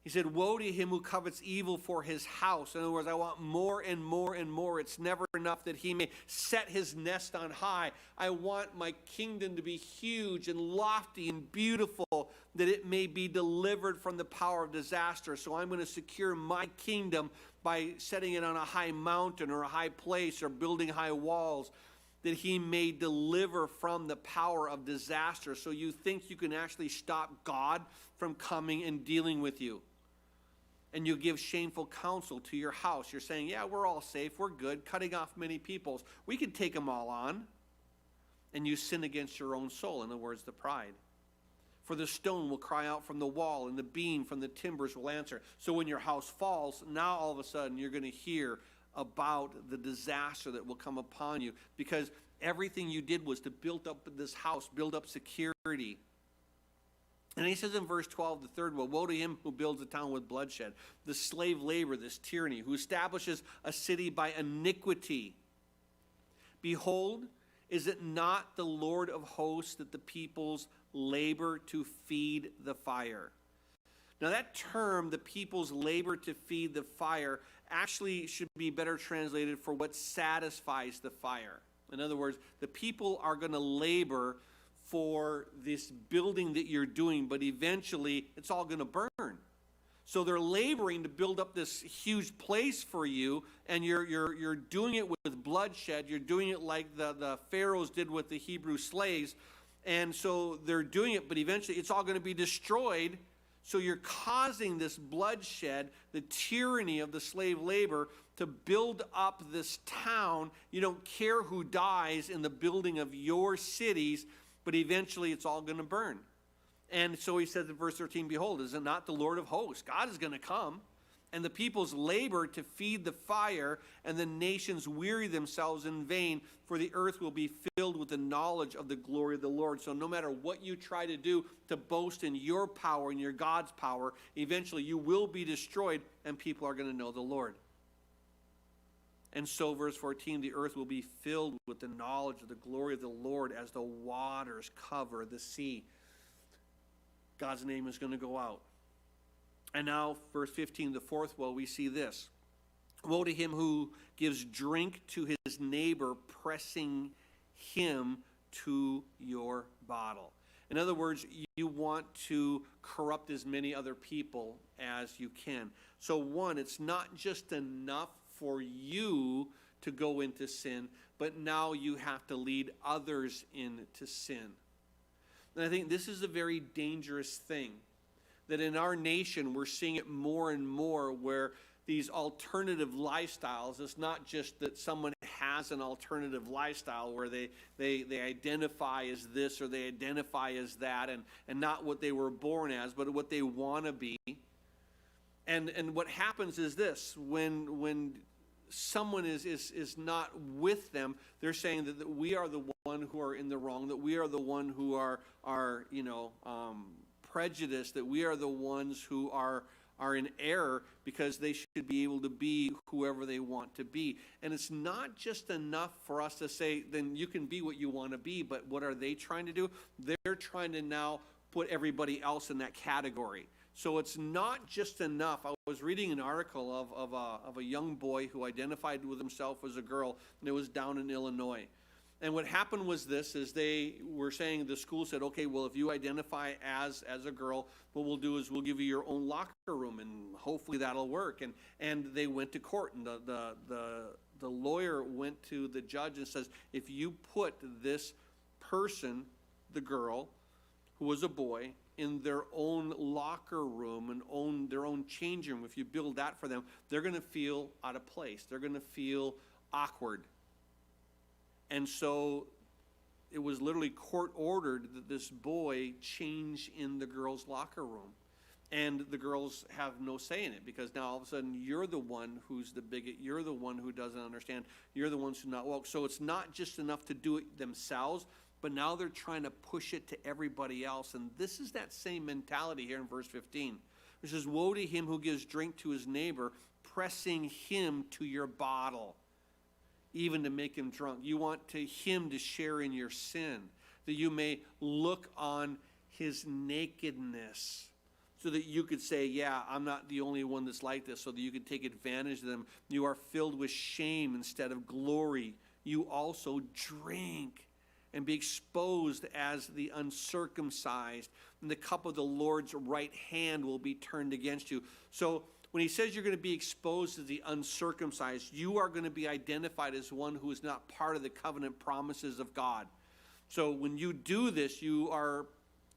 He said, woe to him who covets evil for his house. In other words, I want more and more and more. It's never enough that he may set his nest on high. I want my kingdom to be huge and lofty and beautiful, that it may be delivered from the power of disaster. So I'm going to secure my kingdom by setting it on a high mountain or a high place or building high walls, that he may deliver from the power of disaster. So you think you can actually stop God from coming and dealing with you. And you give shameful counsel to your house. You're saying, yeah, we're all safe, we're good, cutting off many peoples. We can take them all on. And you sin against your own soul. In other words, the pride. For the stone will cry out from the wall, and the beam from the timbers will answer. So when your house falls, now all of a sudden you're going to hear about the disaster that will come upon you. Because everything you did was to build up this house, build up security. And he says in verse 12, the third woe, woe to him who builds a town with bloodshed, the slave labor, this tyranny, who establishes a city by iniquity. Behold, is it not the Lord of hosts that the peoples labor to feed the fire? Now that term, the peoples labor to feed the fire, actually should be better translated for what satisfies the fire. In other words, the people are going to labor for this building that you're doing, but eventually it's all going to burn. So they're laboring to build up this huge place for you, and you're doing it with bloodshed. You're doing it like the pharaohs did with the Hebrew slaves. And so they're doing it, but eventually it's all going to be destroyed. So you're causing this bloodshed, the tyranny of the slave labor, to build up this town. You don't care who dies in the building of your cities, but eventually it's all going to burn. And so he says in verse 13, behold, is it not the Lord of hosts? God is going to come, and the peoples labor to feed the fire, and the nations weary themselves in vain, for the earth will be filled with the knowledge of the glory of the Lord. So no matter what you try to do to boast in your power and your God's power, eventually you will be destroyed, and people are going to know the Lord. And so, verse 14, the earth will be filled with the knowledge of the glory of the Lord as the waters cover the sea. God's name is going to go out. And now, verse 15, the fourth woe, we see this. Woe to him who gives drink to his neighbor, pressing him to your bottle. In other words, you want to corrupt as many other people as you can. So one, it's not just enough for you to go into sin, but now you have to lead others into sin. And I think this is a very dangerous thing, that in our nation we're seeing it more and more, where these alternative lifestyles, it's not just that someone has an alternative lifestyle where they identify as this or they identify as that, and not what they were born as, but what they want to be. And what happens is this, when someone is not with them, they're saying that we are the one who are in the wrong, that we are the one who are prejudiced, that we are the ones who are in error, because they should be able to be whoever they want to be. And it's not just enough for us to say, then you can be what you want to be, but what are they trying to do? They're trying to now put everybody else in that category. So it's not just enough. I was reading an article of a young boy who identified with himself as a girl, and it was down in Illinois. And what happened was this, is they were saying, the school said, okay, well, if you identify as a girl, what we'll do is we'll give you your own locker room, and hopefully that'll work. And they went to court, and the lawyer went to the judge and says, if you put this person, the girl, who was a boy, in their own locker room and their own change room, if you build that for them, they're going to feel out of place. They're going to feel awkward. And so it was literally court ordered that this boy change in the girls' locker room. And the girls have no say in it, because now all of a sudden you're the one who's the bigot. You're the one who doesn't understand. You're the ones who not woke. So it's not just enough to do it themselves, but now they're trying to push it to everybody else. And this is that same mentality here in verse 15. It says, woe to him who gives drink to his neighbor, pressing him to your bottle, even to make him drunk. You want him to share in your sin, that you may look on his nakedness. so that you could say, yeah, I'm not the only one that's like this, so that you could take advantage of them. You are filled with shame instead of glory. You also drink and be exposed as the uncircumcised. And the cup of the Lord's right hand will be turned against you. So when he says you're going to be exposed as the uncircumcised, you are going to be identified as one who is not part of the covenant promises of God. So when you do this, you are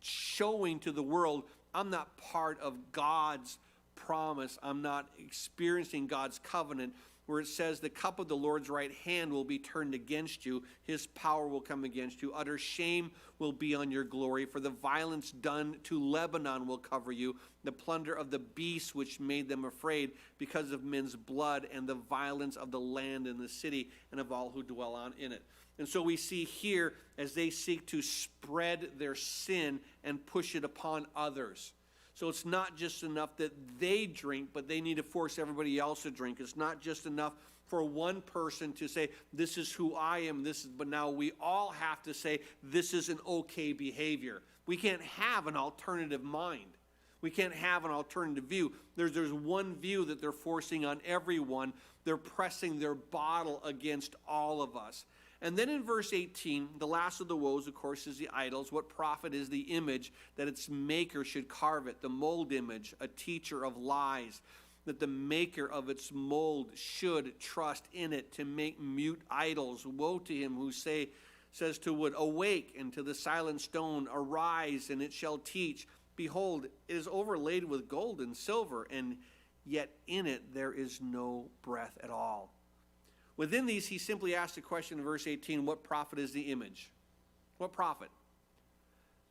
showing to the world, I'm not part of God's promise. I'm not experiencing God's covenant, where it says the cup of the Lord's right hand will be turned against you. His power will come against you. Utter shame will be on your glory, for the violence done to Lebanon will cover you, the plunder of the beasts which made them afraid, because of men's blood and the violence of the land and the city and of all who dwell on in it. And so we see here, as they seek to spread their sin and push it upon others. So it's not just enough that they drink, but they need to force everybody else to drink. It's not just enough for one person to say, this is who I am, but now we all have to say, this is an okay behavior. We can't have an alternative mind. We can't have an alternative view. There's one view that they're forcing on everyone. They're pressing their bottle against all of us. And then in verse 18, the last of the woes, of course, is the idols. What profit is the image that its maker should carve it? The mold image, a teacher of lies, that the maker of its mold should trust in it to make mute idols. Woe to him who says to wood, awake, and to the silent stone, arise, and it shall teach. Behold, it is overlaid with gold and silver, and yet in it there is no breath at all. Within these, he simply asked the question in verse 18, what profit is the image? What profit?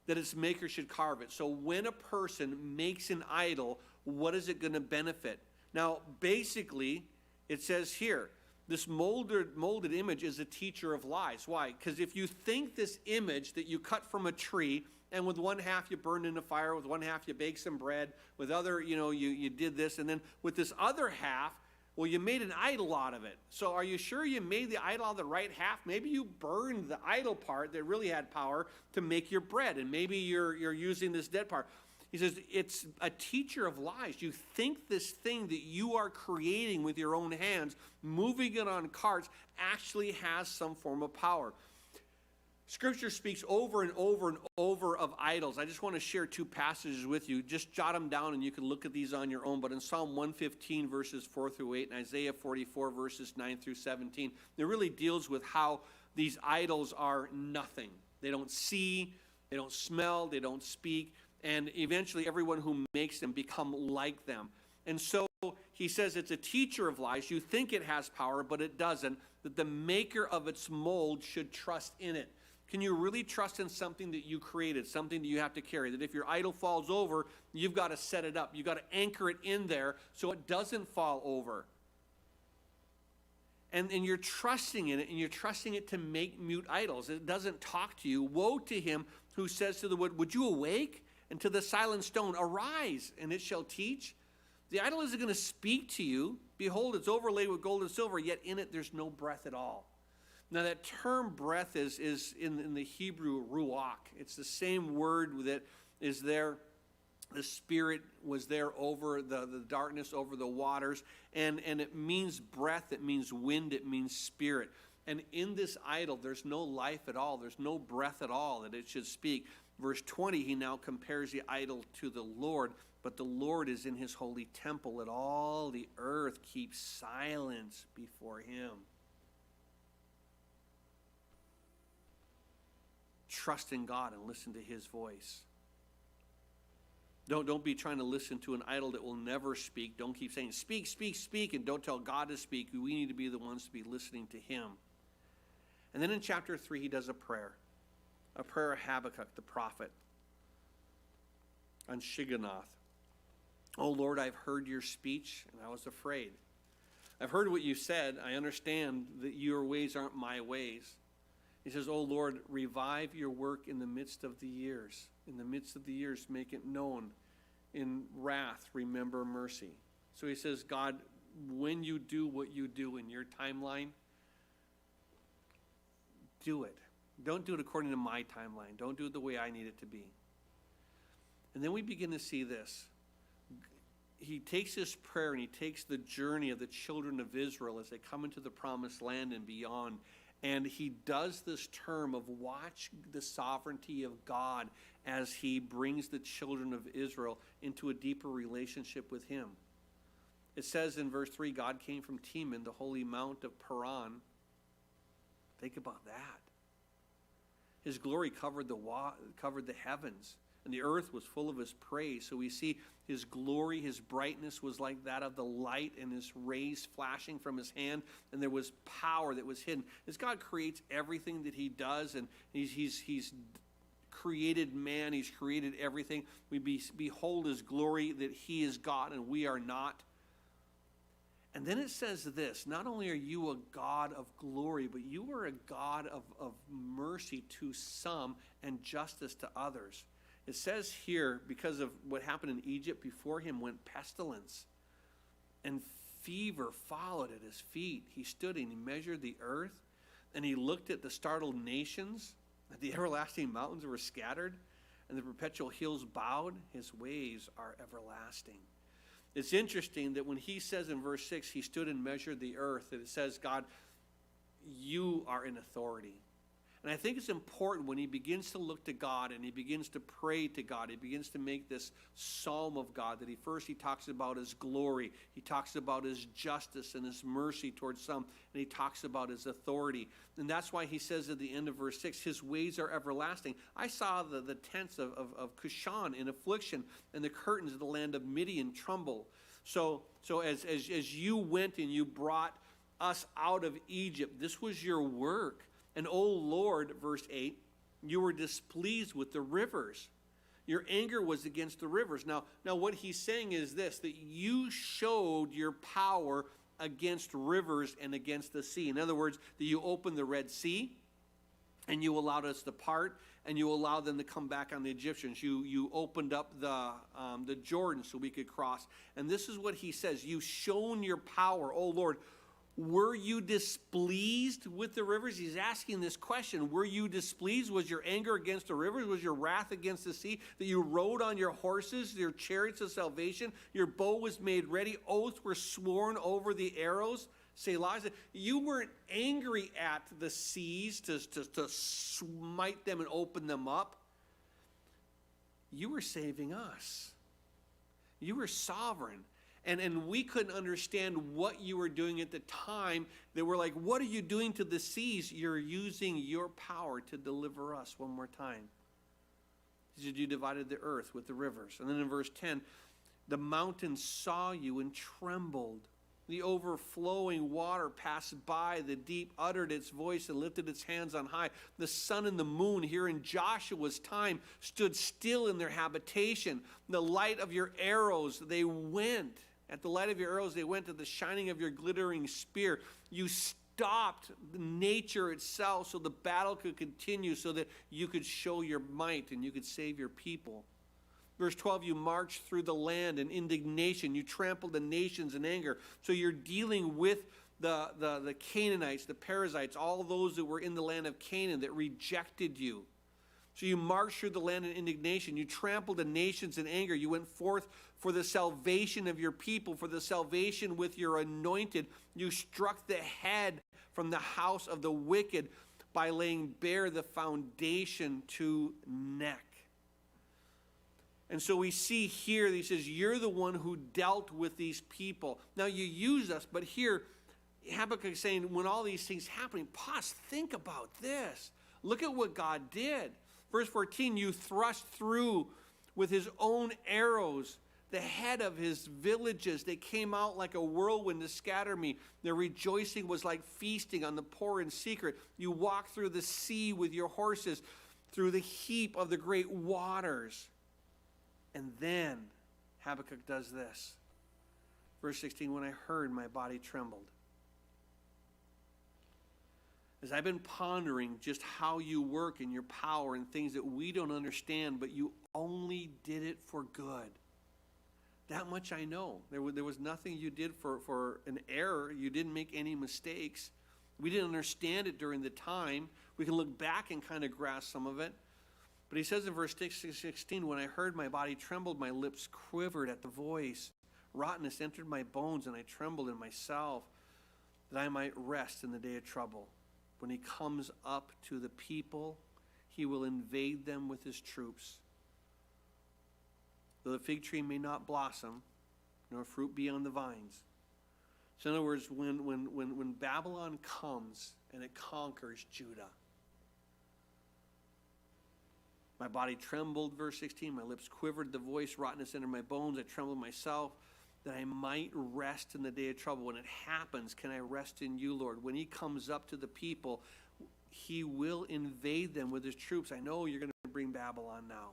That its maker should carve it. So when a person makes an idol, what is it going to benefit? Now, basically, it says here, this molded image is a teacher of lies. Why? Because if you think this image that you cut from a tree, and with one half you burned in the fire, with one half you baked some bread, with other, you did this, and then with this other half, well, you made an idol out of it. So are you sure you made the idol out of the right half? Maybe you burned the idol part that really had power to make your bread, and maybe you're using this dead part. He says it's a teacher of lies. You think this thing that you are creating with your own hands, moving it on carts, actually has some form of power. Scripture speaks over and over and over of idols. I just want to share two passages with you. Just jot them down and you can look at these on your own. But in Psalm 115, verses 4 through 8, and Isaiah 44, verses 9 through 17, it really deals with how these idols are nothing. They don't see, they don't smell, they don't speak, and eventually everyone who makes them become like them. And so he says it's a teacher of lies. You think it has power, but it doesn't. That the maker of its mold should trust in it. Can you really trust in something that you created, something that you have to carry? That if your idol falls over, you've got to set it up. You've got to anchor it in there so it doesn't fall over. And you're trusting in it, and you're trusting it to make mute idols. It doesn't talk to you. Woe to him who says to the wood, would you awake? And to the silent stone, arise, and it shall teach. The idol isn't going to speak to you. Behold, it's overlaid with gold and silver, yet in it there's no breath at all. Now that term breath is in the Hebrew ruach. It's the same word that is there. The Spirit was there over the darkness, over the waters. And it means breath, it means wind, it means spirit. And in this idol, there's no life at all. There's no breath at all that it should speak. Verse 20, he now compares the idol to the Lord. But the Lord is in his holy temple, and all the earth keeps silence before him. Trust in God and listen to his voice. Don't be trying to listen to an idol that will never speak. Don't keep saying, speak, speak, speak, and don't tell God to speak. We need to be the ones to be listening to him. And then in chapter 3, he does a prayer of Habakkuk, the prophet, on Shigionoth. Oh Lord, I've heard your speech, and I was afraid. I've heard what you said. I understand that your ways aren't my ways. He says, oh Lord, revive your work in the midst of the years. In the midst of the years, make it known. In wrath, remember mercy. So he says, God, when you do what you do in your timeline, do it. Don't do it according to my timeline. Don't do it the way I need it to be. And then we begin to see this. he takes this prayer and he takes the journey of the children of Israel as they come into the promised land and beyond. And he does this term of watch the sovereignty of God as he brings the children of Israel into a deeper relationship with him. It says in verse 3, God came from Teman, the holy mount of Paran. Think about that. His glory covered the heavens, and the earth was full of his praise. So we see his glory, his brightness was like that of the light, and his rays flashing from his hand, and there was power that was hidden. As God creates everything that he does, and he's created man, he's created everything. We behold his glory, that he is God and we are not. And then it says this, not only are you a God of glory, but you are a God of mercy to some and justice to others. It says here, because of what happened in Egypt, before him went pestilence, and fever followed at his feet. He stood and he measured the earth, and he looked at the startled nations. The everlasting mountains were scattered, and the perpetual hills bowed. His ways are everlasting. It's interesting that when he says in verse 6, he stood and measured the earth, that it says, God, you are in authority. And I think it's important when he begins to look to God and he begins to pray to God, he begins to make this psalm of God, that he talks about his glory, he talks about his justice and his mercy towards some, and he talks about his authority. And that's why he says at the end of verse 6, his ways are everlasting. I saw the tents of Cushan in affliction, and the curtains of the land of Midian tremble. So as you went and you brought us out of Egypt, this was your work. And, O Lord, verse 8, you were displeased with the rivers. Your anger was against the rivers. Now what he's saying is this, that you showed your power against rivers and against the sea. In other words, that you opened the Red Sea, and you allowed us to part, and you allowed them to come back on the Egyptians. You opened up the Jordan so we could cross. And this is what he says, you've shown your power, O Lord. Were you displeased with the rivers? He's asking this question. Were you displeased? Was your anger against the rivers? Was your wrath against the sea? That you rode on your horses, your chariots of salvation? Your bow was made ready. Oaths were sworn over the arrows. Selah. You weren't angry at the seas to smite them and open them up. You were saving us. You were sovereign. And we couldn't understand what you were doing at the time. They were like, what are you doing to the seas? You're using your power to deliver us. One more time. You divided the earth with the rivers. And then in verse 10, the mountains saw you and trembled. The overflowing water passed by. The deep uttered its voice and lifted its hands on high. The sun and the moon here in Joshua's time stood still in their habitation. The light of your arrows, they went. At the light of your arrows, they went to the shining of your glittering spear. You stopped nature itself so the battle could continue, so that you could show your might and you could save your people. Verse 12, you marched through the land in indignation. You trampled the nations in anger. So you're dealing with the Canaanites, the Perizzites, all those that were in the land of Canaan that rejected you. So you marched through the land in indignation. You trampled the nations in anger. You went forth for the salvation of your people, for the salvation with your anointed. You struck the head from the house of the wicked by laying bare the foundation to neck. And so we see here, he says, you're the one who dealt with these people. Now you use us, but here Habakkuk is saying, when all these things happening, pause, think about this. Look at what God did. Verse 14, you thrust through with his own arrows the head of his villages. They came out like a whirlwind to scatter me. Their rejoicing was like feasting on the poor in secret. You walked through the sea with your horses, through the heap of the great waters. And then Habakkuk does this. Verse 16, when I heard, my body trembled. As I've been pondering just how you work and your power and things that we don't understand, but you only did it for good. That much I know. There was nothing you did for an error. You didn't make any mistakes. We didn't understand it during the time. We can look back and kind of grasp some of it. But he says in verse 16, when I heard, my body trembled, my lips quivered at the voice. rottenness entered my bones, and I trembled in myself, that I might rest in the day of trouble. When he comes up to the people, he will invade them with his troops. Though the fig tree may not blossom, nor fruit be on the vines. So in other words, when Babylon comes and it conquers Judah, my body trembled, verse 16, my lips quivered, the voice, rottenness entered my bones, I trembled myself, that I might rest in the day of trouble. When it happens, can I rest in you, Lord? When he comes up to the people, he will invade them with his troops. I know you're going to bring Babylon now.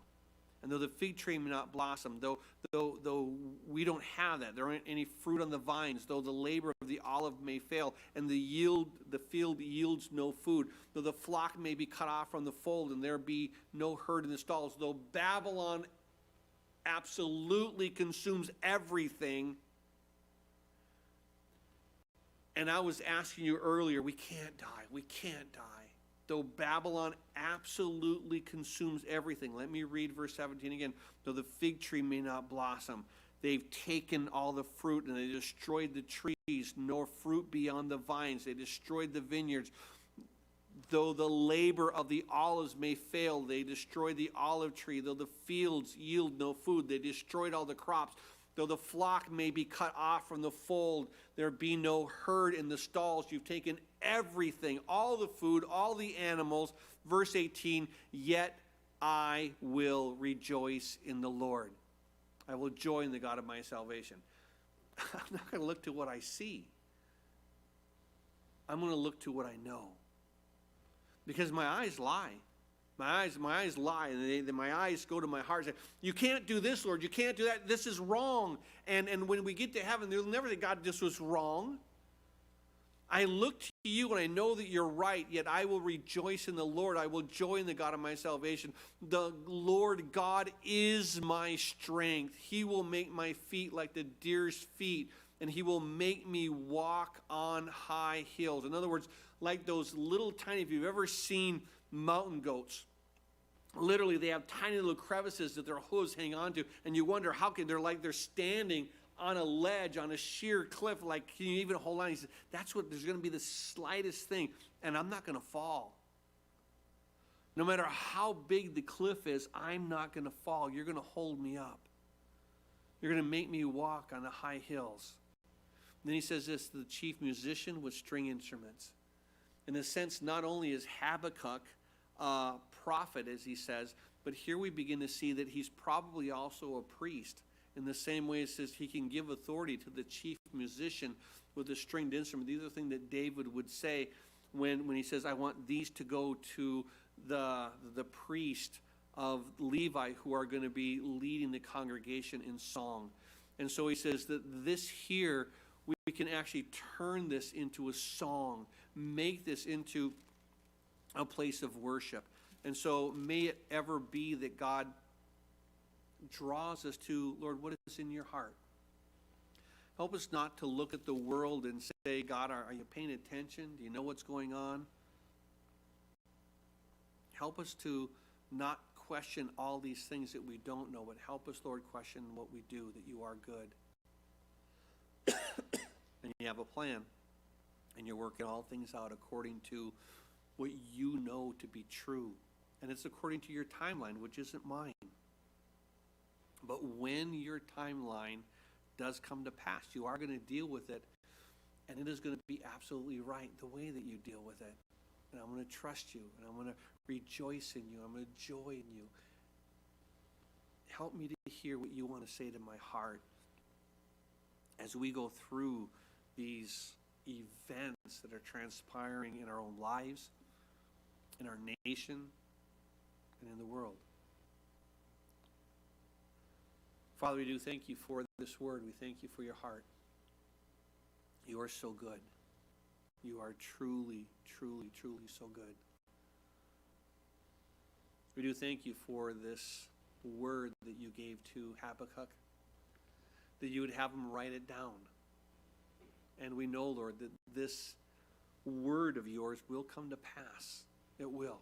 And though the fig tree may not blossom, though we don't have that, there aren't any fruit on the vines, though the labor of the olive may fail, and the field yields no food, though the flock may be cut off from the fold, and there be no herd in the stalls, though Babylon absolutely consumes everything. And I was asking you earlier, we can't die. We can't die. Though Babylon absolutely consumes everything. Let me read verse 17 again. Though the fig tree may not blossom, they've taken all the fruit and they destroyed the trees, nor fruit beyond the vines. They destroyed the vineyards. Though the labor of the olives may fail, they destroy the olive tree. Though the fields yield no food, they destroyed all the crops. Though the flock may be cut off from the fold, there be no herd in the stalls. You've taken everything, all the food, all the animals. Verse 18, yet I will rejoice in the Lord. I will joy in the God of my salvation. I'm not going to look to what I see. I'm going to look to what I know. Because my eyes lie. My eyes lie, and my eyes go to my heart and say, you can't do this, Lord, you can't do that, this is wrong. And when we get to heaven, they'll never say, God, this was wrong. I look to you and I know that you're right, yet I will rejoice in the Lord. I will joy in the God of my salvation. The Lord God is my strength. He will make my feet like the deer's feet, and he will make me walk on high hills. In other words, like those little tiny, if you've ever seen mountain goats, literally they have tiny little crevices that their hooves hang on to, and you wonder how can they're standing on a ledge, on a sheer cliff, like can you even hold on? He says, that's what, there's going to be the slightest thing, and I'm not going to fall. No matter how big the cliff is, I'm not going to fall. You're going to hold me up. You're going to make me walk on the high hills. And then he says this, the chief musician with string instruments. In a sense, not only is Habakkuk a prophet, as he says, but here we begin to see that he's probably also a priest. In the same way it says he can give authority to the chief musician with a stringed instrument. These are the things that David would say when he says, I want these to go to the priest of Levi who are going to be leading the congregation in song. And so he says that this here, we can actually turn this into a song, make this into a place of worship. And so may it ever be that God draws us to, Lord, what is in your heart? Help us not to look at the world and say, God, are you paying attention? Do you know what's going on? Help us to not question all these things that we don't know, but help us, Lord, question what we do, that you are good. And you have a plan, and you're working all things out according to what you know to be true. And it's according to your timeline, which isn't mine. But when your timeline does come to pass, you are going to deal with it, and it is going to be absolutely right the way that you deal with it. And I'm going to trust you, and I'm going to rejoice in you. I'm going to joy in you. Help me to hear what you want to say to my heart as we go through these events that are transpiring in our own lives, in our nation, and in the world. Father, we do thank you for this word. We thank you for your heart. You are so good. You are truly, truly, truly so good. We do thank you for this word that you gave to Habakkuk, that you would have him write it down. And we know, Lord, that this word of yours will come to pass. It will.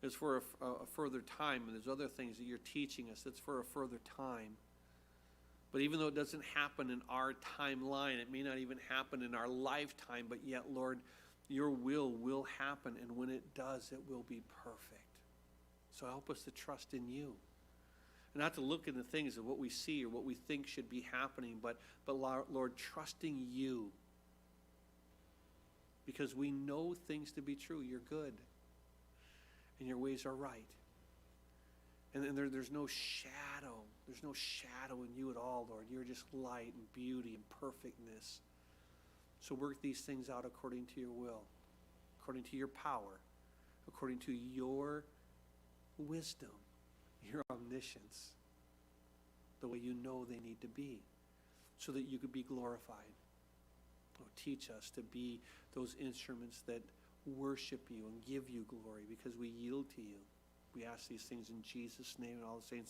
It's for a further time, and there's other things that you're teaching us that's for a further time. But even though it doesn't happen in our timeline, it may not even happen in our lifetime, but yet, Lord, your will happen, and when it does, it will be perfect. So help us to trust in you. And not to look in the things of what we see or what we think should be happening, but Lord, trusting you. Because we know things to be true. You're good. And your ways are right. And there's no shadow. There's no shadow in you at all, Lord. You're just light and beauty and perfectness. So work these things out according to your will, according to your power, according to your wisdom, your omniscience, the way you know they need to be, so that you could be glorified. Oh, teach us to be those instruments that worship you and give you glory because we yield to you. We ask these things in Jesus' name, and all the saints